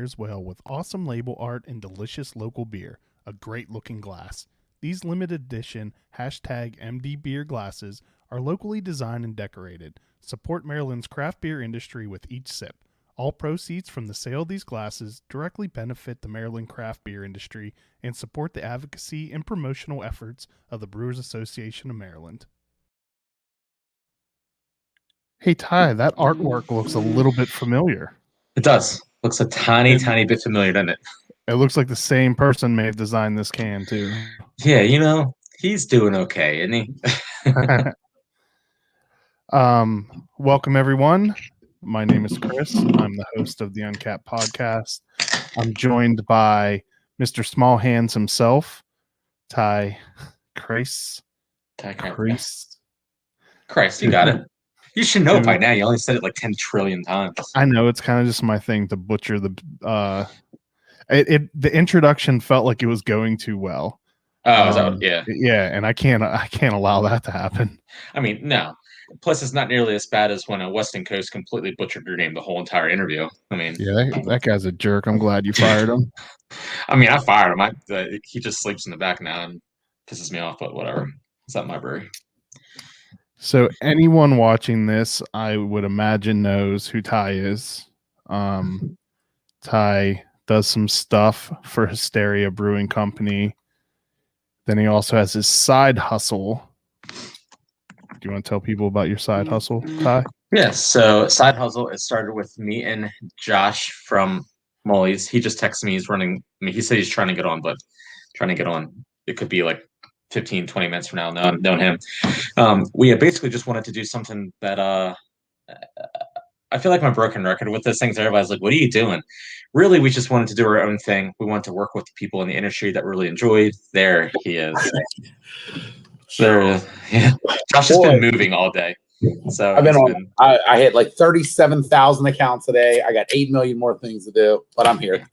pairs well with awesome label art and delicious local beer. A great looking glass. These limited edition #MD beer glasses are locally designed and decorated. Support Maryland's craft beer industry with each sip. All proceeds from the sale of these glasses directly benefit the Maryland craft beer industry and support the advocacy and promotional efforts of the Brewers Association of Maryland. Hey, Ty, that artwork looks a little bit familiar. It does. Looks a tiny bit familiar, doesn't it? It looks like the same person may have designed this can, too. Yeah, he's doing okay, isn't he? Welcome, everyone. My name is Chris. I'm the host of the Uncapped Podcast. I'm joined by Mr. Small Hands himself, Ty Kreis. Christ, you got it. You should know by now. You only said it like 10 trillion times. I know, it's kind of just my thing to butcher the the introduction felt like it was going too well. Yeah, and I can't allow that to happen. I mean, no. Plus, it's not nearly as bad as when a Weston Coast completely butchered your name the whole entire interview. I mean, yeah, that guy's a jerk. I'm glad you fired him. I mean, I fired him. He just sleeps in the back now and pisses me off, but whatever. It's not my brewery. So anyone watching this, I would imagine, knows who Ty is. Ty does some stuff for Hysteria Brewing Company. Then he also has his side hustle. Do you want to tell people about your side hustle, Ty? Yeah, so side hustle, it started with me and Josh from Molly's. He just texted me. He said he's trying to get on, but it could be like 15, 20 minutes from now, knowing him. We basically just wanted to do something that I feel like my broken record with this thing. Everybody's like, what are you doing? Really, we just wanted to do our own thing. We wanted to work with people in the industry that really enjoyed. There he is. Yeah. Josh has been moving all day. So I hit like 37,000 accounts today. I got 8 million more things to do, but I'm here.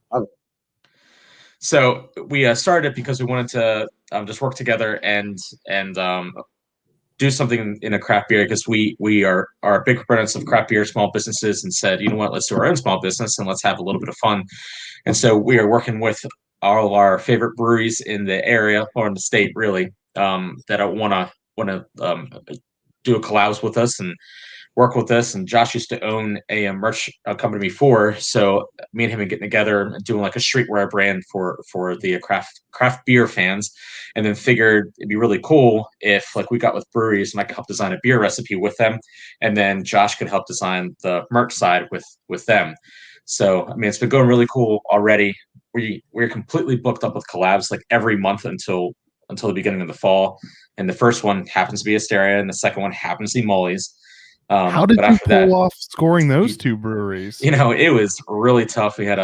So we started because we wanted to just work together and do something in a craft beer, because we are big proponents of craft beer, small businesses, and said, you know what, let's do our own small business and let's have a little bit of fun. And so we are working with all of our favorite breweries in the area or in the state, really, that want to do a collabs with us and work with us. And Josh used to own a merch company before, so me and him are getting together and doing like a streetwear brand for the craft beer fans, and then figured it'd be really cool if like we got with breweries and I could help design a beer recipe with them, and then Josh could help design the merch side with them. So I mean, it's been going really cool already. We're completely booked up with collabs like every month until the beginning of the fall, and the first one happens to be Hysteria and the second one happens to be Molly's. How did you pull off scoring those two breweries? It was really tough. We had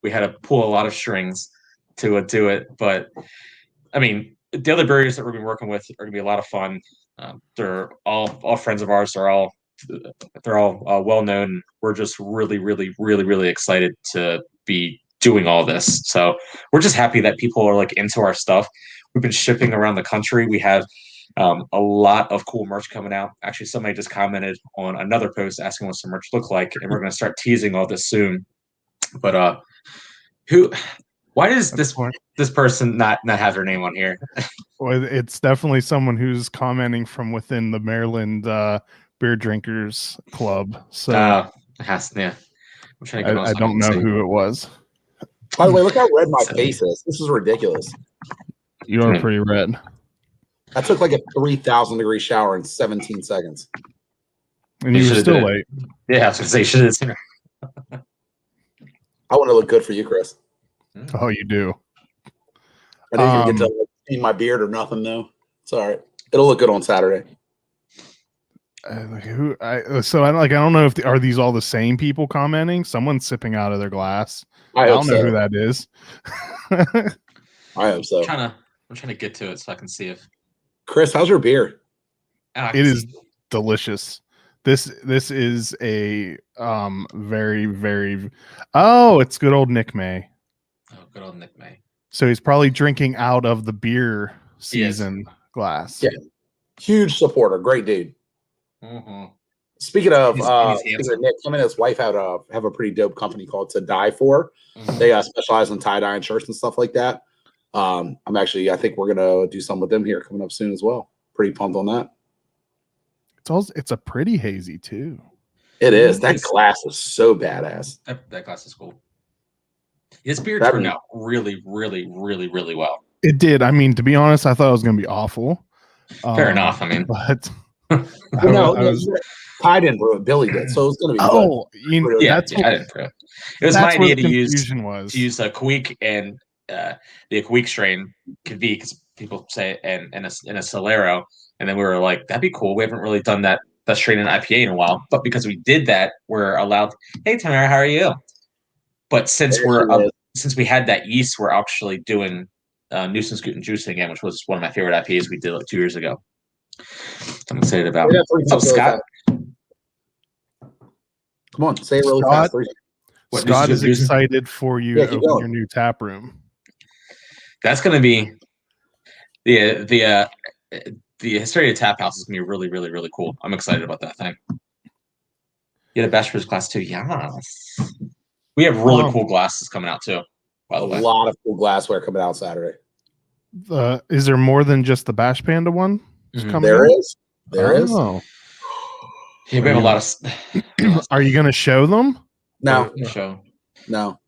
to pull a lot of strings to do it. But I mean, the other breweries that we're going to be working with are going to be a lot of fun. They're all friends of ours. They're all well known. We're just really, really, really, really excited to be doing all this. So we're just happy that people are like into our stuff. We've been shipping around the country. We have a lot of cool merch coming out. Actually, somebody just commented on another post asking what some merch look like, and we're going to start teasing all this soon. But why does this person not have their name on here? Well, it's definitely someone who's commenting from within the Maryland Beer Drinkers Club. So yeah. I'm trying to get I don't know who it was. By the way, look how red my face is. This is ridiculous. You are pretty red. I took like a 3,000 degree shower in 17 seconds. And you were still late. Yeah, I was going to say, should have seen her. I want to look good for you, Chris. Oh, you do. I didn't even get to see my beard or nothing, though. It's all right. It'll look good on Saturday. I don't know if are these all the same people commenting? Someone's sipping out of their glass. I don't know who that is. I hope so. I'm trying to get to it so I can see if. Chris, how's your beer? It is delicious. This is a very, very it's good old Nick May. Oh, good old Nick May. So he's probably drinking out of the beer season glass. Yeah. Huge supporter, great dude. Mm-hmm. Speaking of He's Nick, him and his wife have a pretty dope company called To Die For. Mhm. They specialize in tie dye and shirts and stuff like that. I think we're gonna do some with them here coming up soon as well. Pretty pumped on that. It's a pretty hazy too. It is. That glass is so badass. That glass is cool. His beer turned out really, really, really, really well. It did. I mean, to be honest, I thought it was going to be awful. Fair enough. I mean, but I didn't brew it. Billy did, so it's going to be good. I didn't brew it. It was my idea to use a Kawik and the Kawik strain could be because people say and a Solero, and then we were like, that'd be cool. We haven't really done that strain in IPA in a while, but because we did that, we're allowed. Hey, Tamara, how are you? But since we had that yeast, we're actually doing Nuisance Guten Juice again, which was one of my favorite IPAs we did like 2 years ago. I'm excited about. What's up, Scott? Come on, say it really fast. Scott is excited for you to open your new tap room. That's going to be the Hysteria Tap House is going to be really, really, really cool. I'm excited about that thing. You had a bachelor's class too, yes. We have really cool glasses coming out too. By the way, a lot of cool glassware coming out Saturday. Is there more than just the Bash Panda one? There is. There is. Yeah, we have a lot of. Are you going to show them? No. No.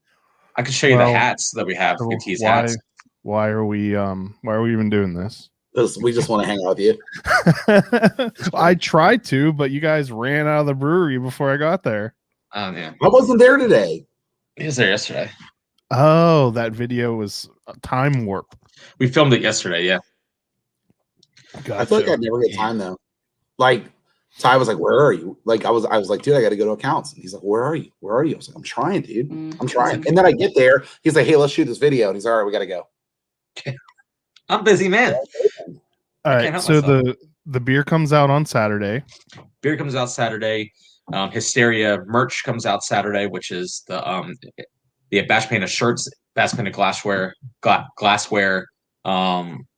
I can show you the hats that we have. So hats. Why are we even doing this? Because we just want to hang out with you. I tried to, but you guys ran out of the brewery before I got there. Yeah. I wasn't there today. He was there yesterday. Oh, that video was time warp. We filmed it yesterday, yeah. Gotcha. I feel like I never get time though. Like Ty was like, "Where are you?" Like I was like, "Dude, I got to go to accounts." And he's like, "Where are you? Where are you?" I was like, "I'm trying, dude. I'm trying." And then I get there. He's like, "Hey, let's shoot this video." And he's all right. We got to go. I'm busy, man. All right. So the beer comes out on Saturday. Beer comes out Saturday. Hysteria merch comes out Saturday, which is the Bash Panda shirts, Bash Panda glassware,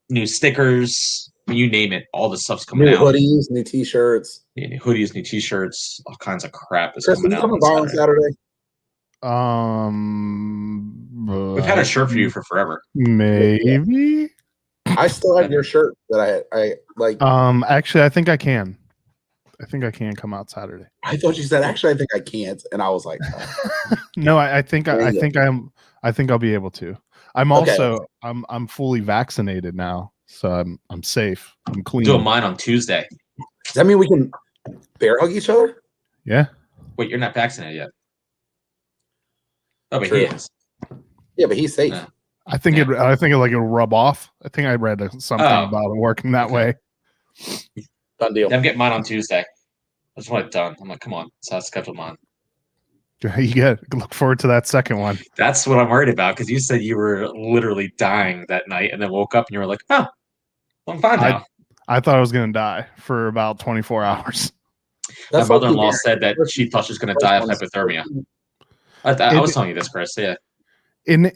new stickers, you name it. All the stuff's coming out. Hoodies, new t-shirts. Yeah, new hoodies, new t-shirts, all kinds of crap is Chris, coming out on Saturday. We've had a shirt for you for forever. Maybe. I still have your shirt that I like. Actually, I think I can. I think I can come out Saturday. I thought you said actually I think I can't, and I was like, no, I think I'll be able to. I'm also I'm fully vaccinated now, so I'm safe. I'm clean. Doing mine on Tuesday. Does that mean we can bear hug each other? Yeah. Wait, you're not vaccinated yet. Oh, but True. he is. Yeah, but he's safe. Yeah. I think it'll rub off. I think I read something about it working that way. Done deal. I'm getting mine on Tuesday. I just want it done. I'm like, come on, so I scheduled mine. You look forward to that second one. That's what I'm worried about because you said you were literally dying that night and then woke up and you were like, oh, I'm fine now. I thought I was going to die for about 24 hours. My mother-in-law said that she thought she was going to die of hypothermia. I was telling you this, Chris. Yeah. And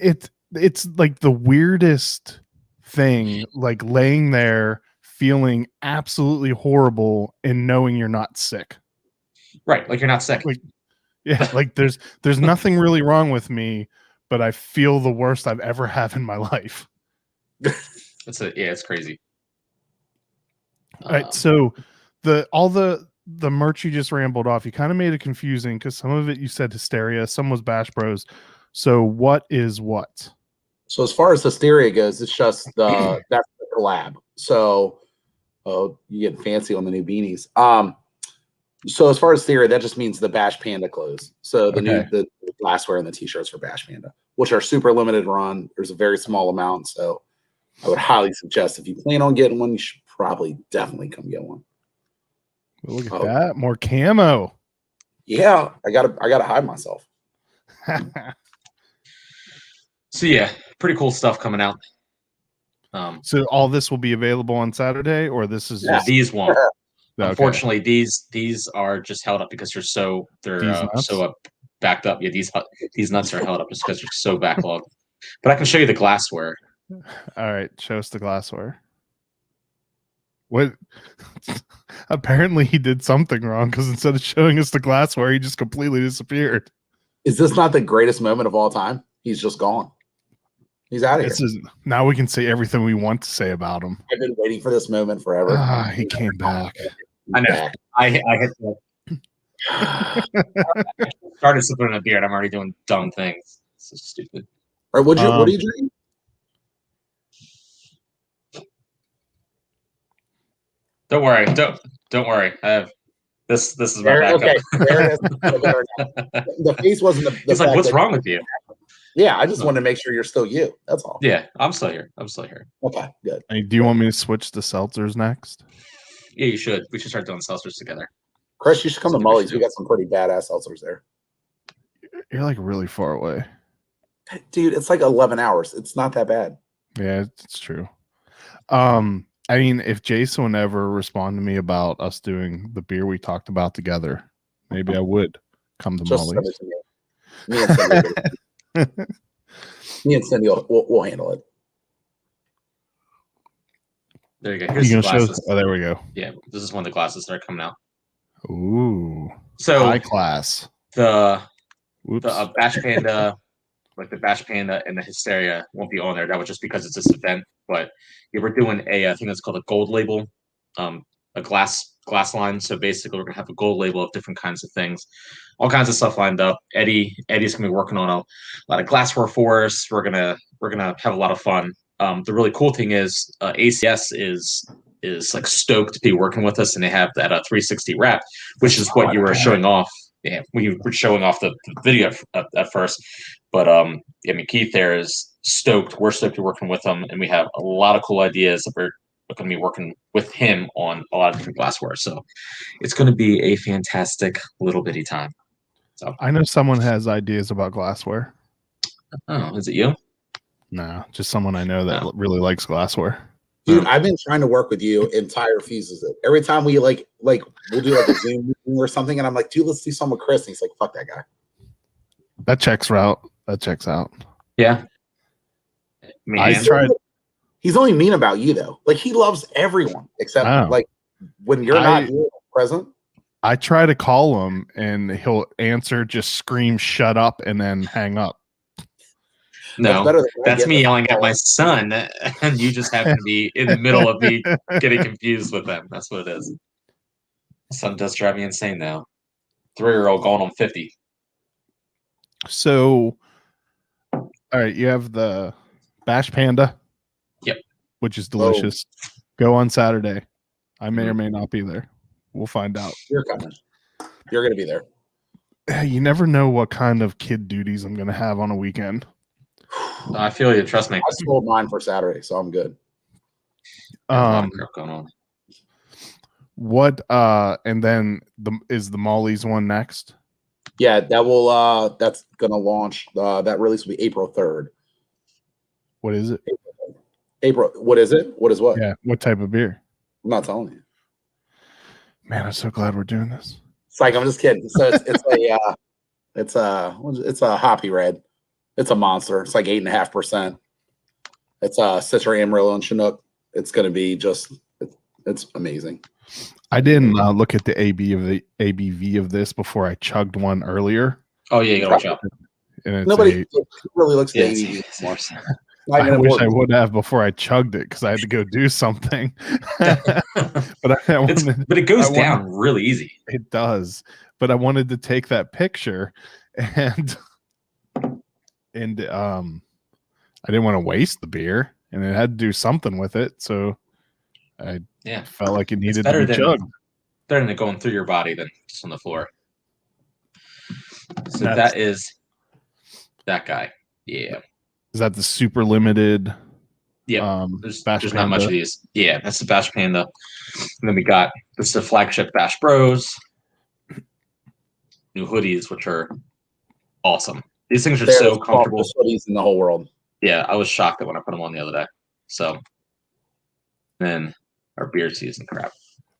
it's like the weirdest thing, like laying there feeling absolutely horrible and knowing you're not sick. Right, like you're not sick. Like there's nothing really wrong with me, but I feel the worst I've ever had in my life. It's crazy. All right, so all the merch you just rambled off, you kind of made it confusing because some of it you said Hysteria, some was Bash Bros. So what is what? So as far as Hysteria goes, it's just that's the collab. So you get fancy on the new beanies. So as far as Hysteria, that just means the Bash Panda clothes. So the glassware and the t-shirts for Bash Panda, which are super limited run. There's a very small amount, so I would highly suggest if you plan on getting one, you should probably definitely come get one. Well, look at that, more camo. Yeah, I gotta hide myself. So yeah, pretty cool stuff coming out. So all this will be available on Saturday, or this is these won't. Okay. Unfortunately, these are just held up because they're so backed up. Yeah, these nuts are held up just because they're so backlogged. But I can show you the glassware. All right, show us the glassware. What? Apparently, he did something wrong because instead of showing us the glassware, he just completely disappeared. Is this not the greatest moment of all time? He's just gone. He's out of here. Now we can say everything we want to say about him. I've been waiting for this moment forever. He came back. I know. I hit the started sipping on a beer and I'm already doing dumb things. So stupid. All right, what are you drinking? Don't worry. Don't worry. I have this is my backup. Okay. There it is. The face wasn't the He's like, what's wrong with you? Yeah, I just wanted to make sure you're still you. That's all. Yeah, I'm still here. Okay, good. Hey, do you want me to switch to seltzers next? Yeah, you should. We should start doing seltzers together. Chris, you should come to Mully's. We got some pretty badass seltzers there. You're like really far away. Dude, it's like 11 hours. It's not that bad. Yeah, it's true. I mean, if Jason would ever respond to me about us doing the beer we talked about together, maybe I would come to Just Molly's. Me and Cindy we'll handle it. There you go. Here's the glasses. Oh, there we go. Yeah, this is one of the glasses that are coming out. Ooh, so high class. The Bash Panda, like the Bash Panda and the Hysteria won't be on there. That was just because it's this event. But yeah, we're doing I think it's called a gold label, a glass line. So basically, we're gonna have a gold label of different kinds of things, all kinds of stuff lined up. Eddie's gonna be working on a lot of glassware for us. We're gonna have a lot of fun. The really cool thing is ACS is like stoked to be working with us, and they have that 360 wrap, which is what you were showing off. Yeah, we were showing off the video at first, but I mean, Keith there is stoked. We're stoked to be working with him, and we have a lot of cool ideas that we're going to be working with him on a lot of different glassware. So it's going to be a fantastic little bitty time. So I know someone has ideas about glassware. Oh, is it you? No, just someone I know that really likes glassware. Dude, I've been trying to work with you, and Ty refuses it. Every time we like we'll do like a Zoom meeting or something, and I'm like, dude, let's do something with Chris. And he's like, fuck that guy. That checks out. Yeah. I tried. He's only mean about you though. Like he loves everyone except like when you're not here present. I try to call him and he'll answer, just scream, shut up, and then hang up. No, that's me yelling at my son, and you just happen to be in the middle of me getting confused with them. That's what it is. My son does drive me insane now. 3-year-old going on 50. So, all right, you have the Bash Panda. Yep. Which is delicious. Go on Saturday. I may or may not be there. We'll find out. You're coming. You're going to be there. You never know what kind of kid duties I'm going to have on a weekend. I feel you. Trust me. I sold mine for Saturday, so I'm good. Going on. What? And then is the Molly's one next? Yeah, that will. That's gonna launch. That release will be April 3rd. What is it? April. What is it? What is what? Yeah. What type of beer? I'm not telling you. Man, I'm so glad we're doing this. It's like I'm just kidding. So it's a hoppy red. It's a monster. It's like 8.5%. It's Citra, Amarillo, and Chinook. It's going to be just it's amazing. I didn't look at the ABV of this before I chugged one earlier. Oh yeah, you gotta watch out. Nobody really looks at the ABV anymore. I wish I would have before I chugged it because I had to go do something. but it goes down really easy. It does. But I wanted to take that picture and I didn't want to waste the beer, and it had to do something with it. So I felt like it needed to be chugged. Better than it going through your body than just on the floor. So that is that guy. Yeah. Is that the super limited? Yeah. There's not much of these. Yeah, that's the Bash Panda. And then we got this is the flagship Bash Bros. New hoodies, which are awesome. These things are so comfortable. Hoodies in the whole world. Yeah, I was shocked that when I put them on the other day. So then our beard season crap.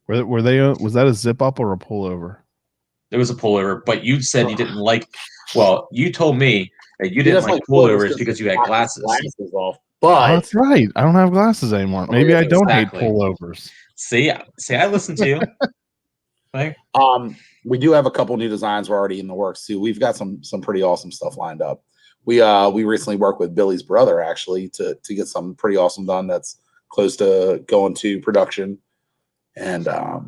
Were they? Was that a zip up or a pullover? It was a pullover, but you said you didn't like. Well, you told me that you didn't like pullovers because you had glasses. Off. But that's right. I don't have glasses anymore. Maybe I don't hate pullovers. See, I listened to you. Like, We do have a couple new designs we're already in the works too. We've got some pretty awesome stuff lined up. We recently worked with Billy's brother actually to get something pretty awesome done that's close to going to production. And I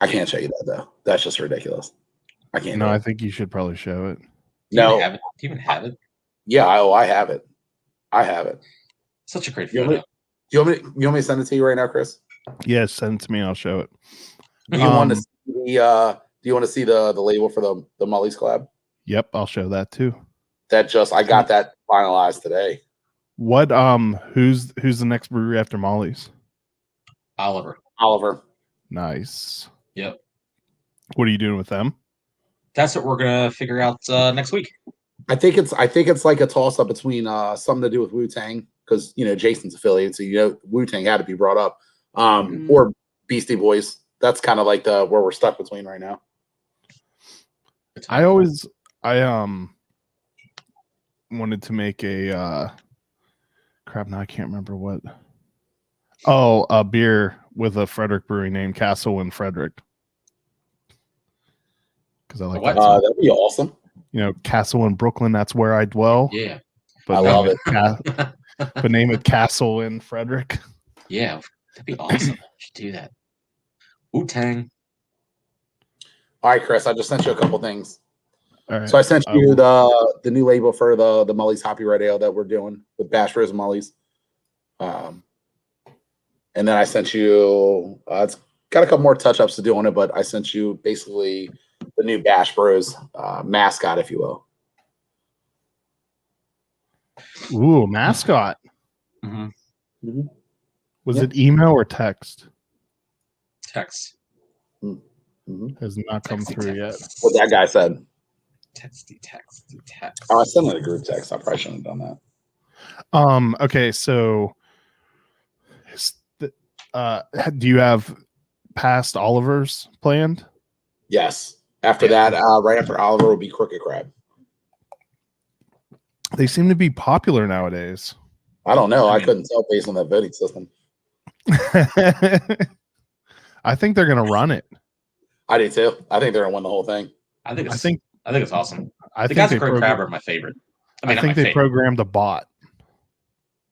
can't show you that though. That's just ridiculous. I can't. No, I think you should probably show it. do you even have it? Yeah, I have it. I have it. Such a great You photo. want me to send it to you right now, Chris? Yes, send it to me. I'll show it. Do you want to see the do you want to see the label for the Mully's collab? Yep, I'll show that too. I got that finalized today. What who's the next brewery after Molly's? Oliver. Nice. Yep. What are you doing with them? That's what we're gonna figure out next week. I think it's like a toss up between something to do with Wu-Tang, because Jason's affiliated, so Wu-Tang had to be brought up. Or Beastie Boys. That's kind of like where we're stuck between right now. I wanted to make a crap, now I can't remember what. Oh, a beer with a Frederick brewery named Castle in Frederick. Because I like that. That'd be awesome. Castle in Brooklyn, that's where I dwell. Yeah. But I love it. But name it Castle in Frederick. Yeah, that'd be awesome. Should do that. Wu-Tang. All right, Chris, I just sent you a couple things. All right. So I sent you the new label for the Mully's Hoppy Red Ale that we're doing with Bash Bros and Mully's. And then I sent you, it's got a couple more touch-ups to do on it, but I sent you basically the new Bash Bros mascot, if you will. Ooh, mascot. Mm-hmm. Was it email or text? Text. Has not come through yet. What that guy said. Text. Oh, I sent it a group text. I probably shouldn't have done that. Okay, so do you have past Oliver's planned? Yes. After that, right after Oliver will be Crooked Crab. They seem to be popular nowadays. I don't know. I couldn't tell based on that voting system. I think they're gonna run it. I do too. I think they're gonna win the whole thing. I think it's awesome. The think guys at Crooked Crab are my favorite. I think they programmed a bot.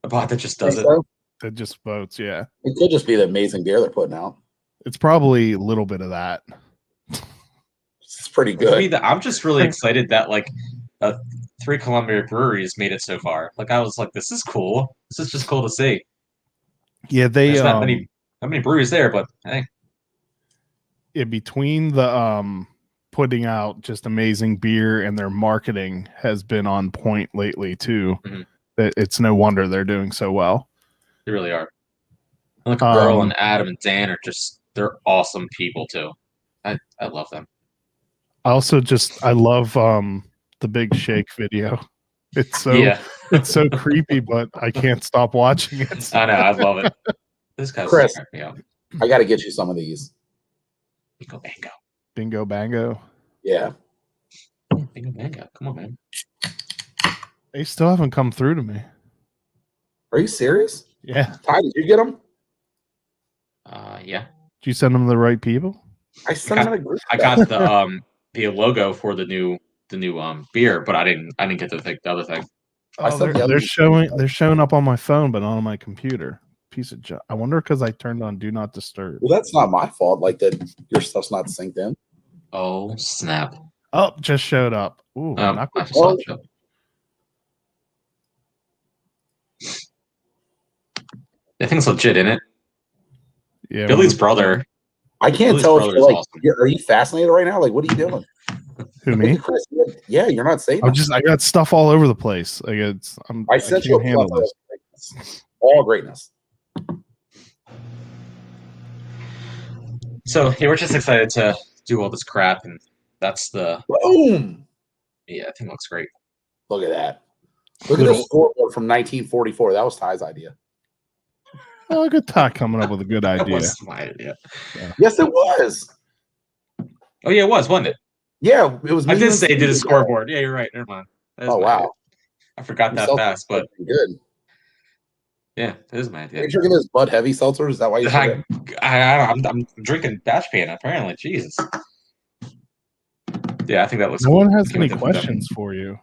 A bot that just does it. So? That just votes, yeah. It could just be the amazing beer they're putting out. It's probably a little bit of that. It's pretty good. I'm just really excited that 3 Columbia breweries made it so far. I was like, this is cool. This is just cool to see. Yeah, There's not many breweries there, but hey. Yeah, between the putting out just amazing beer and their marketing has been on point lately too. Mm-hmm. It's no wonder they're doing so well. They really are. And Earl and Adam and Dan they're awesome people too. I love them. I love the Big Shake video. It's so creepy, but I can't stop watching it. I know, I love it. This guy's Chris, me up. I got to get you some of these. Bingo bango. Bingo bango. Yeah. Bingo bango. Come on, man. They still haven't come through to me. Are you serious? Yeah. Ty, did you get them? Yeah. Did you send them to the right people? I sent them in a group. I got the logo for the new beer, but I didn't get the other thing. They're showing up on my phone, but not on my computer. Piece of junk. I wonder because I turned on Do Not Disturb. Well, that's not my fault. That your stuff's not synced in. Oh snap! Oh, just showed up. Ooh, I just saw it show. That thing's legit, isn't it? Yeah. Billy's brother. I can't Billy's tell if you're awesome. are you fascinated right now? What are you doing? Who, me? Chris, yeah, you're not saying. I got stuff all over the place. I sent you a handle plethora this. of greatness. All greatness. So we're just excited to do all this crap, and that's the boom. Yeah, I think it looks great. Look at that. Look at the scoreboard from 1944. That was Ty's idea. Oh, look at Ty coming up with a good idea. That was my idea. Yeah. Yes, it was. Oh yeah, it was, wasn't it? Yeah, it was. I did say do the scoreboard. Yeah, you're right. Never mind. Oh wow, I forgot that fast, but good. Yeah, that is my Are idea. you drinking those Bud Heavy seltzers? Is that why you said that? I'm drinking Bash Panda, apparently. Jesus. Yeah, I think that looks No cool. one has Can't wait any to put them. questions for you.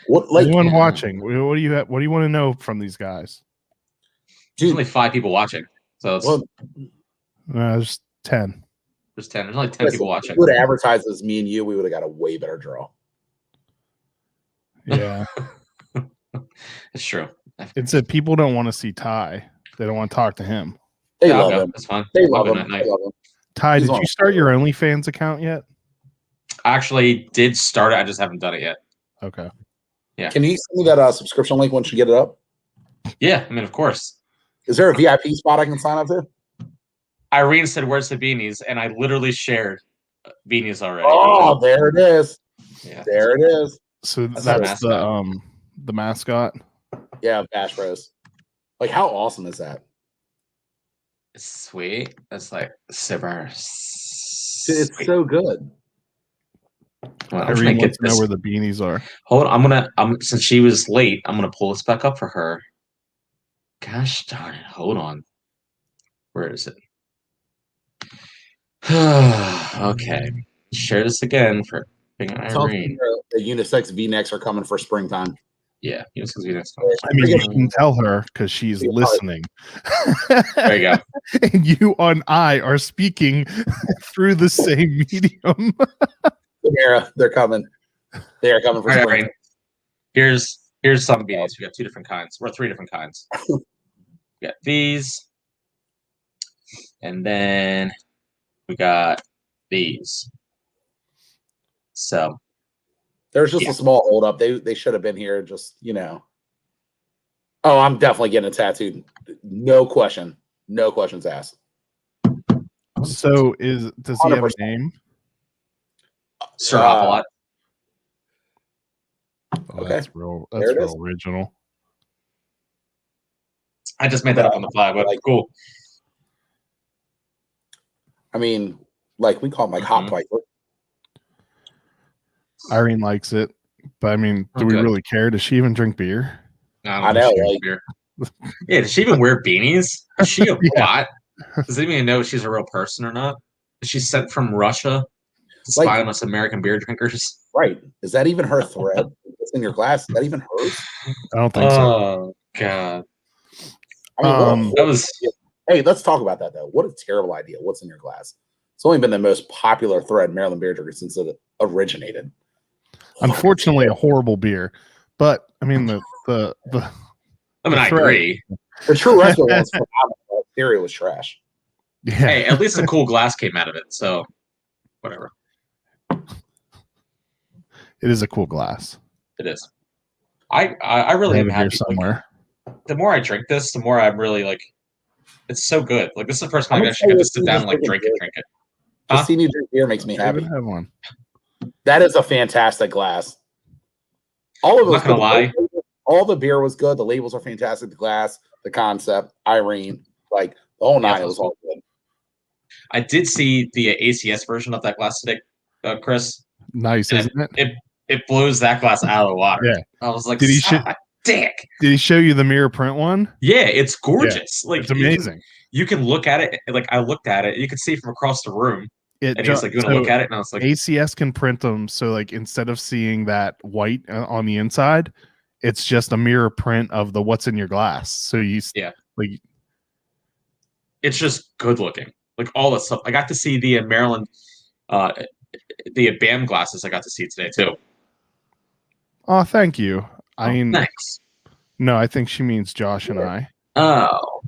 What, like, Anyone Yeah. watching? What do you want to know from these guys? There's dude, only 5 people watching. So it's well, There's 10. there's 10. There's only 10 listen, people if watching. you would have advertised as me and you, we would have got a way better draw. Yeah. It's true. It's that people don't want to see Ty. They don't want to talk to him. They Yeah, I'll love go. him. That's fine. They I'll love go him. night-night. They love him. Ty, He's did on you start your OnlyFans account yet? I actually did start it. I just haven't done it yet. Okay. Yeah. Can you send me that subscription link once you get it up? Yeah, I mean, of course. Is there a VIP spot I can sign up to? Irene said, "Where's the beanies?" And I literally shared beanies already. Oh, there it is. Yeah. There it is. So That's that's our the mascot. Yeah, Bash Bros. Like, how awesome is that? It's sweet. It's like super. It's so good. Well, I'm Irene trying to wants get to know this. where the beanies are. Hold on. Since she was late, I'm gonna pull this back up for her. Gosh darn it. Hold on. Where is it? Okay. Share this again for Tell them Irene. the unisex V-necks are coming for springtime. Yeah, next I mean, you can tell her because she's listening. There you go. And you and I are speaking through the same medium. They're coming. They are coming for All right, spring. Irene. Here's some beanies. We got 2 different kinds. Or 3 different kinds. We got these, and then we got these. So There's just yeah. a small hold up. They should have been here. Just, you know. Oh, I'm definitely getting a tattooed. No question. No questions asked. So does he have a 100%. name? Sir Hopalot. Oh, Okay. that's real. There That's it real is. original. I just made that up on the fly, but Like- cool. I mean, like, we call him like hot pipe. Irene likes it, but I mean, do we good. really care? Does she even drink beer? I know, like- Yeah, does she even wear beanies? Is she a Yeah. bot? Does anyone even know if she's a real person or not? Is she sent from Russia to spy Like- on us American beer drinkers? Right. Is that even her thread? What's in your glass? Is that even hers? I don't think so. Oh god. I mean, what a Um, horrible That was idea. Hey, let's talk about that though. What a terrible idea. What's in your glass? It's only been the most popular thread in Maryland beer drinkers since it originated. Unfortunately, a horrible beer. But I mean, the I mean, I thread. agree. The true restaurant was phenomenal. Hysteria was trash. yeah. Hey, at least a cool glass came out of it, so whatever. It is a cool glass. It is. I really I am have it here happy. somewhere. The more I drink this, the more I'm really like, it's so good. Like this is the first time I'm I actually get to sit excited to down and like see drink this it. Just Huh? seeing you drink beer makes me happy. I have one. That is a fantastic glass. All of it I'm was not gonna good. All the beer was good. The labels are fantastic. The glass, the concept, Irene, like the whole nine. Yeah, It was all good. I did see the ACS version of that glass today, Chris. Nice, And isn't it? It blows that glass out of the water. Yeah. I was like, Did he "Son of a dick." Did he show you the mirror print one? Yeah, it's gorgeous. Like It's amazing. You can look at it. Like I looked at it. You could see from across the room. It And he was like, "You want to look at it?" And I was like, ACS can print them, so like instead of seeing that white on the inside, it's just a mirror print of the what's in your glass. So you like it's just good looking. Like all that stuff. I got to see the Maryland, the BAM glasses. I got to see today too. oh, thank you. I mean, Thanks. no, I think she means Josh and I. Oh,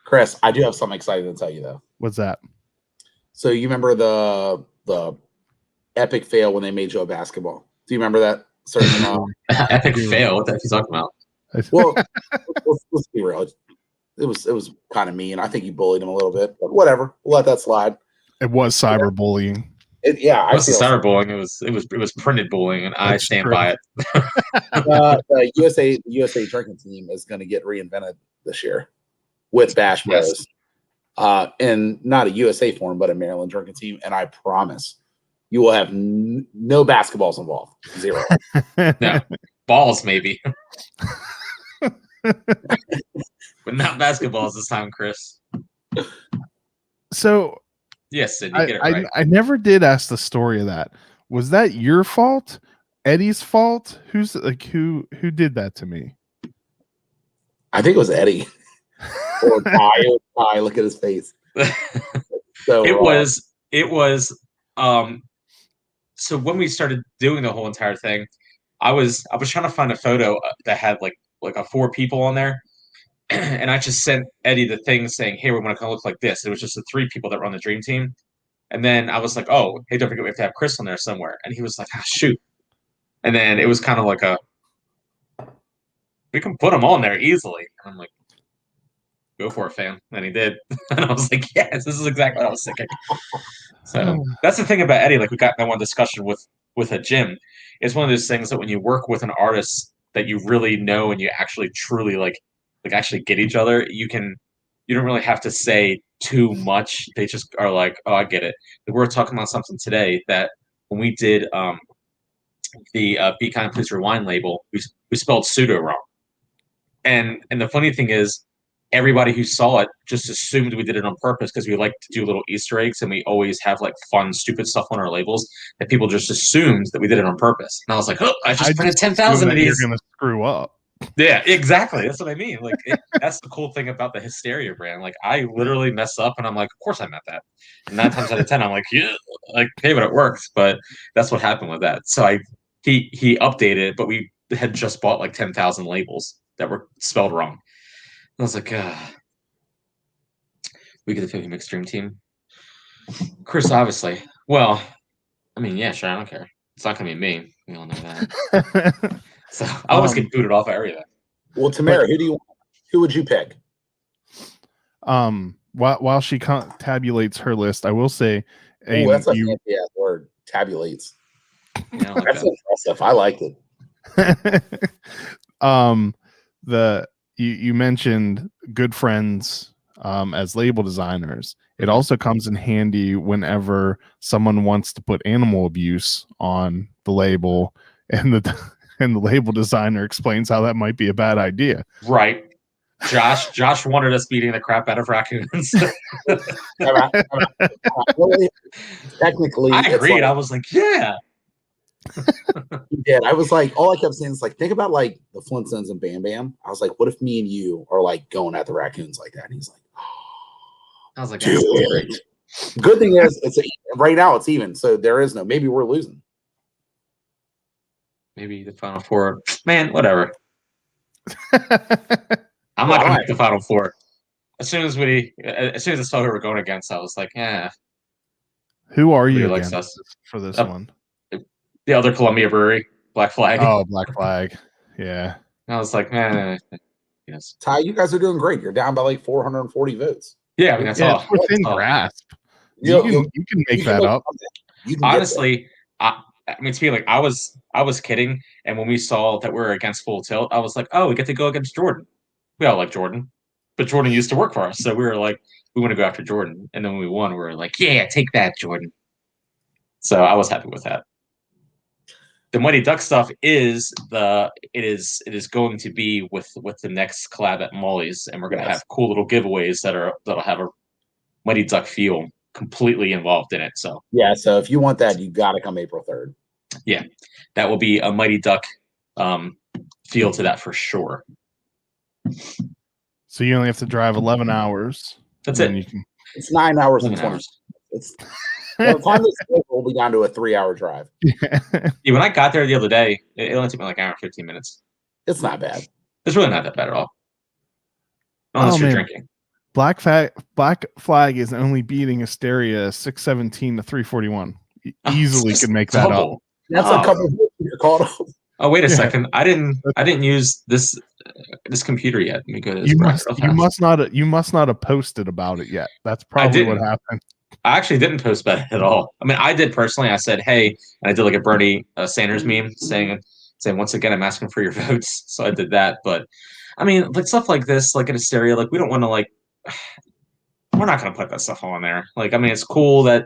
Chris, I do have something exciting to tell you though. What's that? So you remember the epic fail when they made Joe basketball? Do you remember that? Certain, epic fail. What the heck are you talking about? well, let's be real. It was kind of mean. I think you bullied him a little bit, but whatever. We'll let that slide. It was cyberbullying. Yeah, It was cyberbullying. It was printed bullying, and I That's stand true. by it. the USA drinking team is going to get reinvented this year with Bash Bros. And not a USA form, but a Maryland drinking team. And I promise you will have no basketballs involved. Zero. No balls, maybe. But not basketballs this time, Chris. So Yes, Sid, you get it right. I never did ask the story of that. Was that your fault? Eddie's fault? Who did that to me? I think it was Eddie or Ty. It was Ty. Look at his face. So it was. So when we started doing the whole entire thing, I was trying to find a photo that had like a 4 people on there, and I just sent Eddie the thing saying, "Hey, we want to kind of look like this." It was just the 3 people that were on the dream team, and then I was like, "Oh, hey, don't forget we have to have Chris on there somewhere." And he was like, "Ah, shoot." And then it was kind of like we can put him on there easily. And I'm like, "Go for it, fam." And he did, and I was like, "Yes, this is exactly what I was thinking." So that's the thing about Eddie. Like we got that one discussion with a Jim. It's one of those things that when you work with an artist that you really know and you actually truly like actually get each other, you don't really have to say too much. They just are like, "Oh, I get it." We were talking about something today that when we did the Be Kind Please Rewind label, we spelled pseudo wrong. And the funny thing is, everybody who saw it just assumed we did it on purpose because we like to do little Easter eggs and we always have like fun, stupid stuff on our labels that people just assumed that we did it on purpose. And I was like, "Oh, I just printed 10,000 of these." You're gonna screw up. Yeah, exactly. That's what I mean. Like that's the cool thing about the Hysteria brand. Like I literally mess up and I'm like, "Of course I meant that." And 9 times out of 10, I'm like, "Yeah, like hey, but it works." But that's what happened with that. So he updated, but we had just bought like 10,000 labels that were spelled wrong. I was like, we get the 50 mixed dream team. Chris, obviously. Well, I mean, yeah, sure, I don't care. It's not gonna be me. We all know that. So I always get booted off of everything. Well, Tamara, who would you pick? While she tabulates her list, I will say, that's a fancy ass word. Tabulates. Yeah, like that's impressive. I liked it. You mentioned good friends as label designers. It also comes in handy whenever someone wants to put animal abuse on the label, and the label designer explains how that might be a bad idea. Right. Josh wanted us beating the crap out of raccoons. Technically, I agreed. I was like, yeah. He did. I was like, all I kept saying is like, think about like the Flintstones and Bam Bam. I was like, what if me and you are like going at the raccoons like that? And he's like, I was like, dude. Good thing is, right now it's even, so there is no. Maybe we're losing. Maybe the Final Four, man, whatever. I'm not gonna make the Final Four. As soon as I saw who we're going against, I was like, yeah. Who are you against for this one? The other Columbia Brewery, Black Flag. Oh, Black Flag. Yeah. I was like, man, yes. Ty, you guys are doing great. You're down by like 440 votes. Yeah, I mean that's all. It's within grasp. You can make that up. Honestly, I mean, to me, like I was kidding, and when we saw that we were against Full Tilt, I was like, oh, we get to go against Jordan. We all like Jordan, but Jordan used to work for us, so we were like, we want to go after Jordan. And then when we won, we were like, yeah, take that, Jordan. So I was happy with that. The Mighty Duck stuff is going to be with the next collab at Molly's, and we're going to have cool little giveaways that'll have a Mighty Duck feel completely involved in it. So yeah, so if you want that, you got to come April 3rd. Yeah, that will be a Mighty Duck feel to that for sure. So you only have to drive 11 hours. That's it. It's 9 hours and 20. By the time this will be down to a 3-hour drive. Yeah, when I got there the other day, it only took me like an hour and 15 minutes. It's not bad. It's really not that bad at all. Unless you're drinking. Black Flag is only beating Hysteria 617 to 341. Easily can make that up. That's a couple of you're caught up. Oh, wait a second. I didn't use this computer yet. Let me go to this. You must not have posted about it yet. That's probably what happened. I actually didn't post about it at all. I mean, I did personally. I said, hey, and I did like a Bernie Sanders meme saying, once again, I'm asking for your votes. So I did that. But I mean, like stuff like this, like in Hysteria, like we don't want to like, we're not going to put that stuff on there. Like, I mean, it's cool that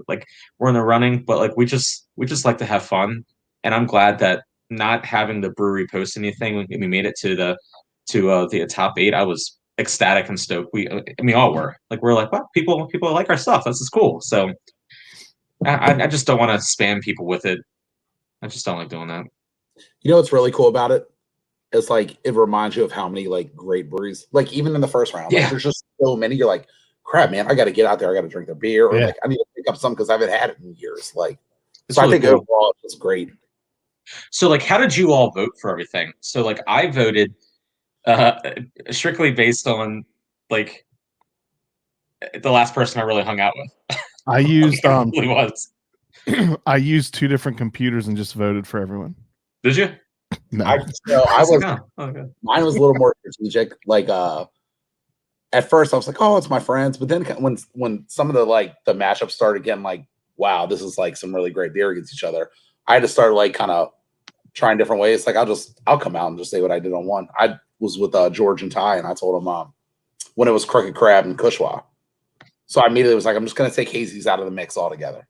like we're in the running, but like we just like to have fun. And I'm glad that not having the brewery post anything, we made it to the top 8, I was ecstatic and stoked. We all were. Like we're like, wow, people like our stuff. This is cool. So I just don't want to spam people with it. I just don't like doing that. You know what's really cool about it? It's like it reminds you of how many like great breweries, like even in the first round, like there's just so many. You're like, crap, man, I got to get out there. I got to drink their beer, or like I need to pick up some because I haven't had it in years. Like, so really I think overall it's great. So, like, how did you all vote for everything? So, like, I voted strictly based on like the last person I really hung out with. I used really was. I used 2 different computers and just voted for everyone. Did you? No, I was. Mine was a little more strategic. Like, at first I was like, "Oh, it's my friends," but then when some of the the matchups started getting like, "Wow, this is like some really great beer against each other," I had to start like kind of trying different ways. Like, I'll come out and just say what I did on one. I was with George and Ty, and I told him when it was Crooked Crab and Kushwa. So I immediately was like, I'm just going to take hazies out of the mix altogether.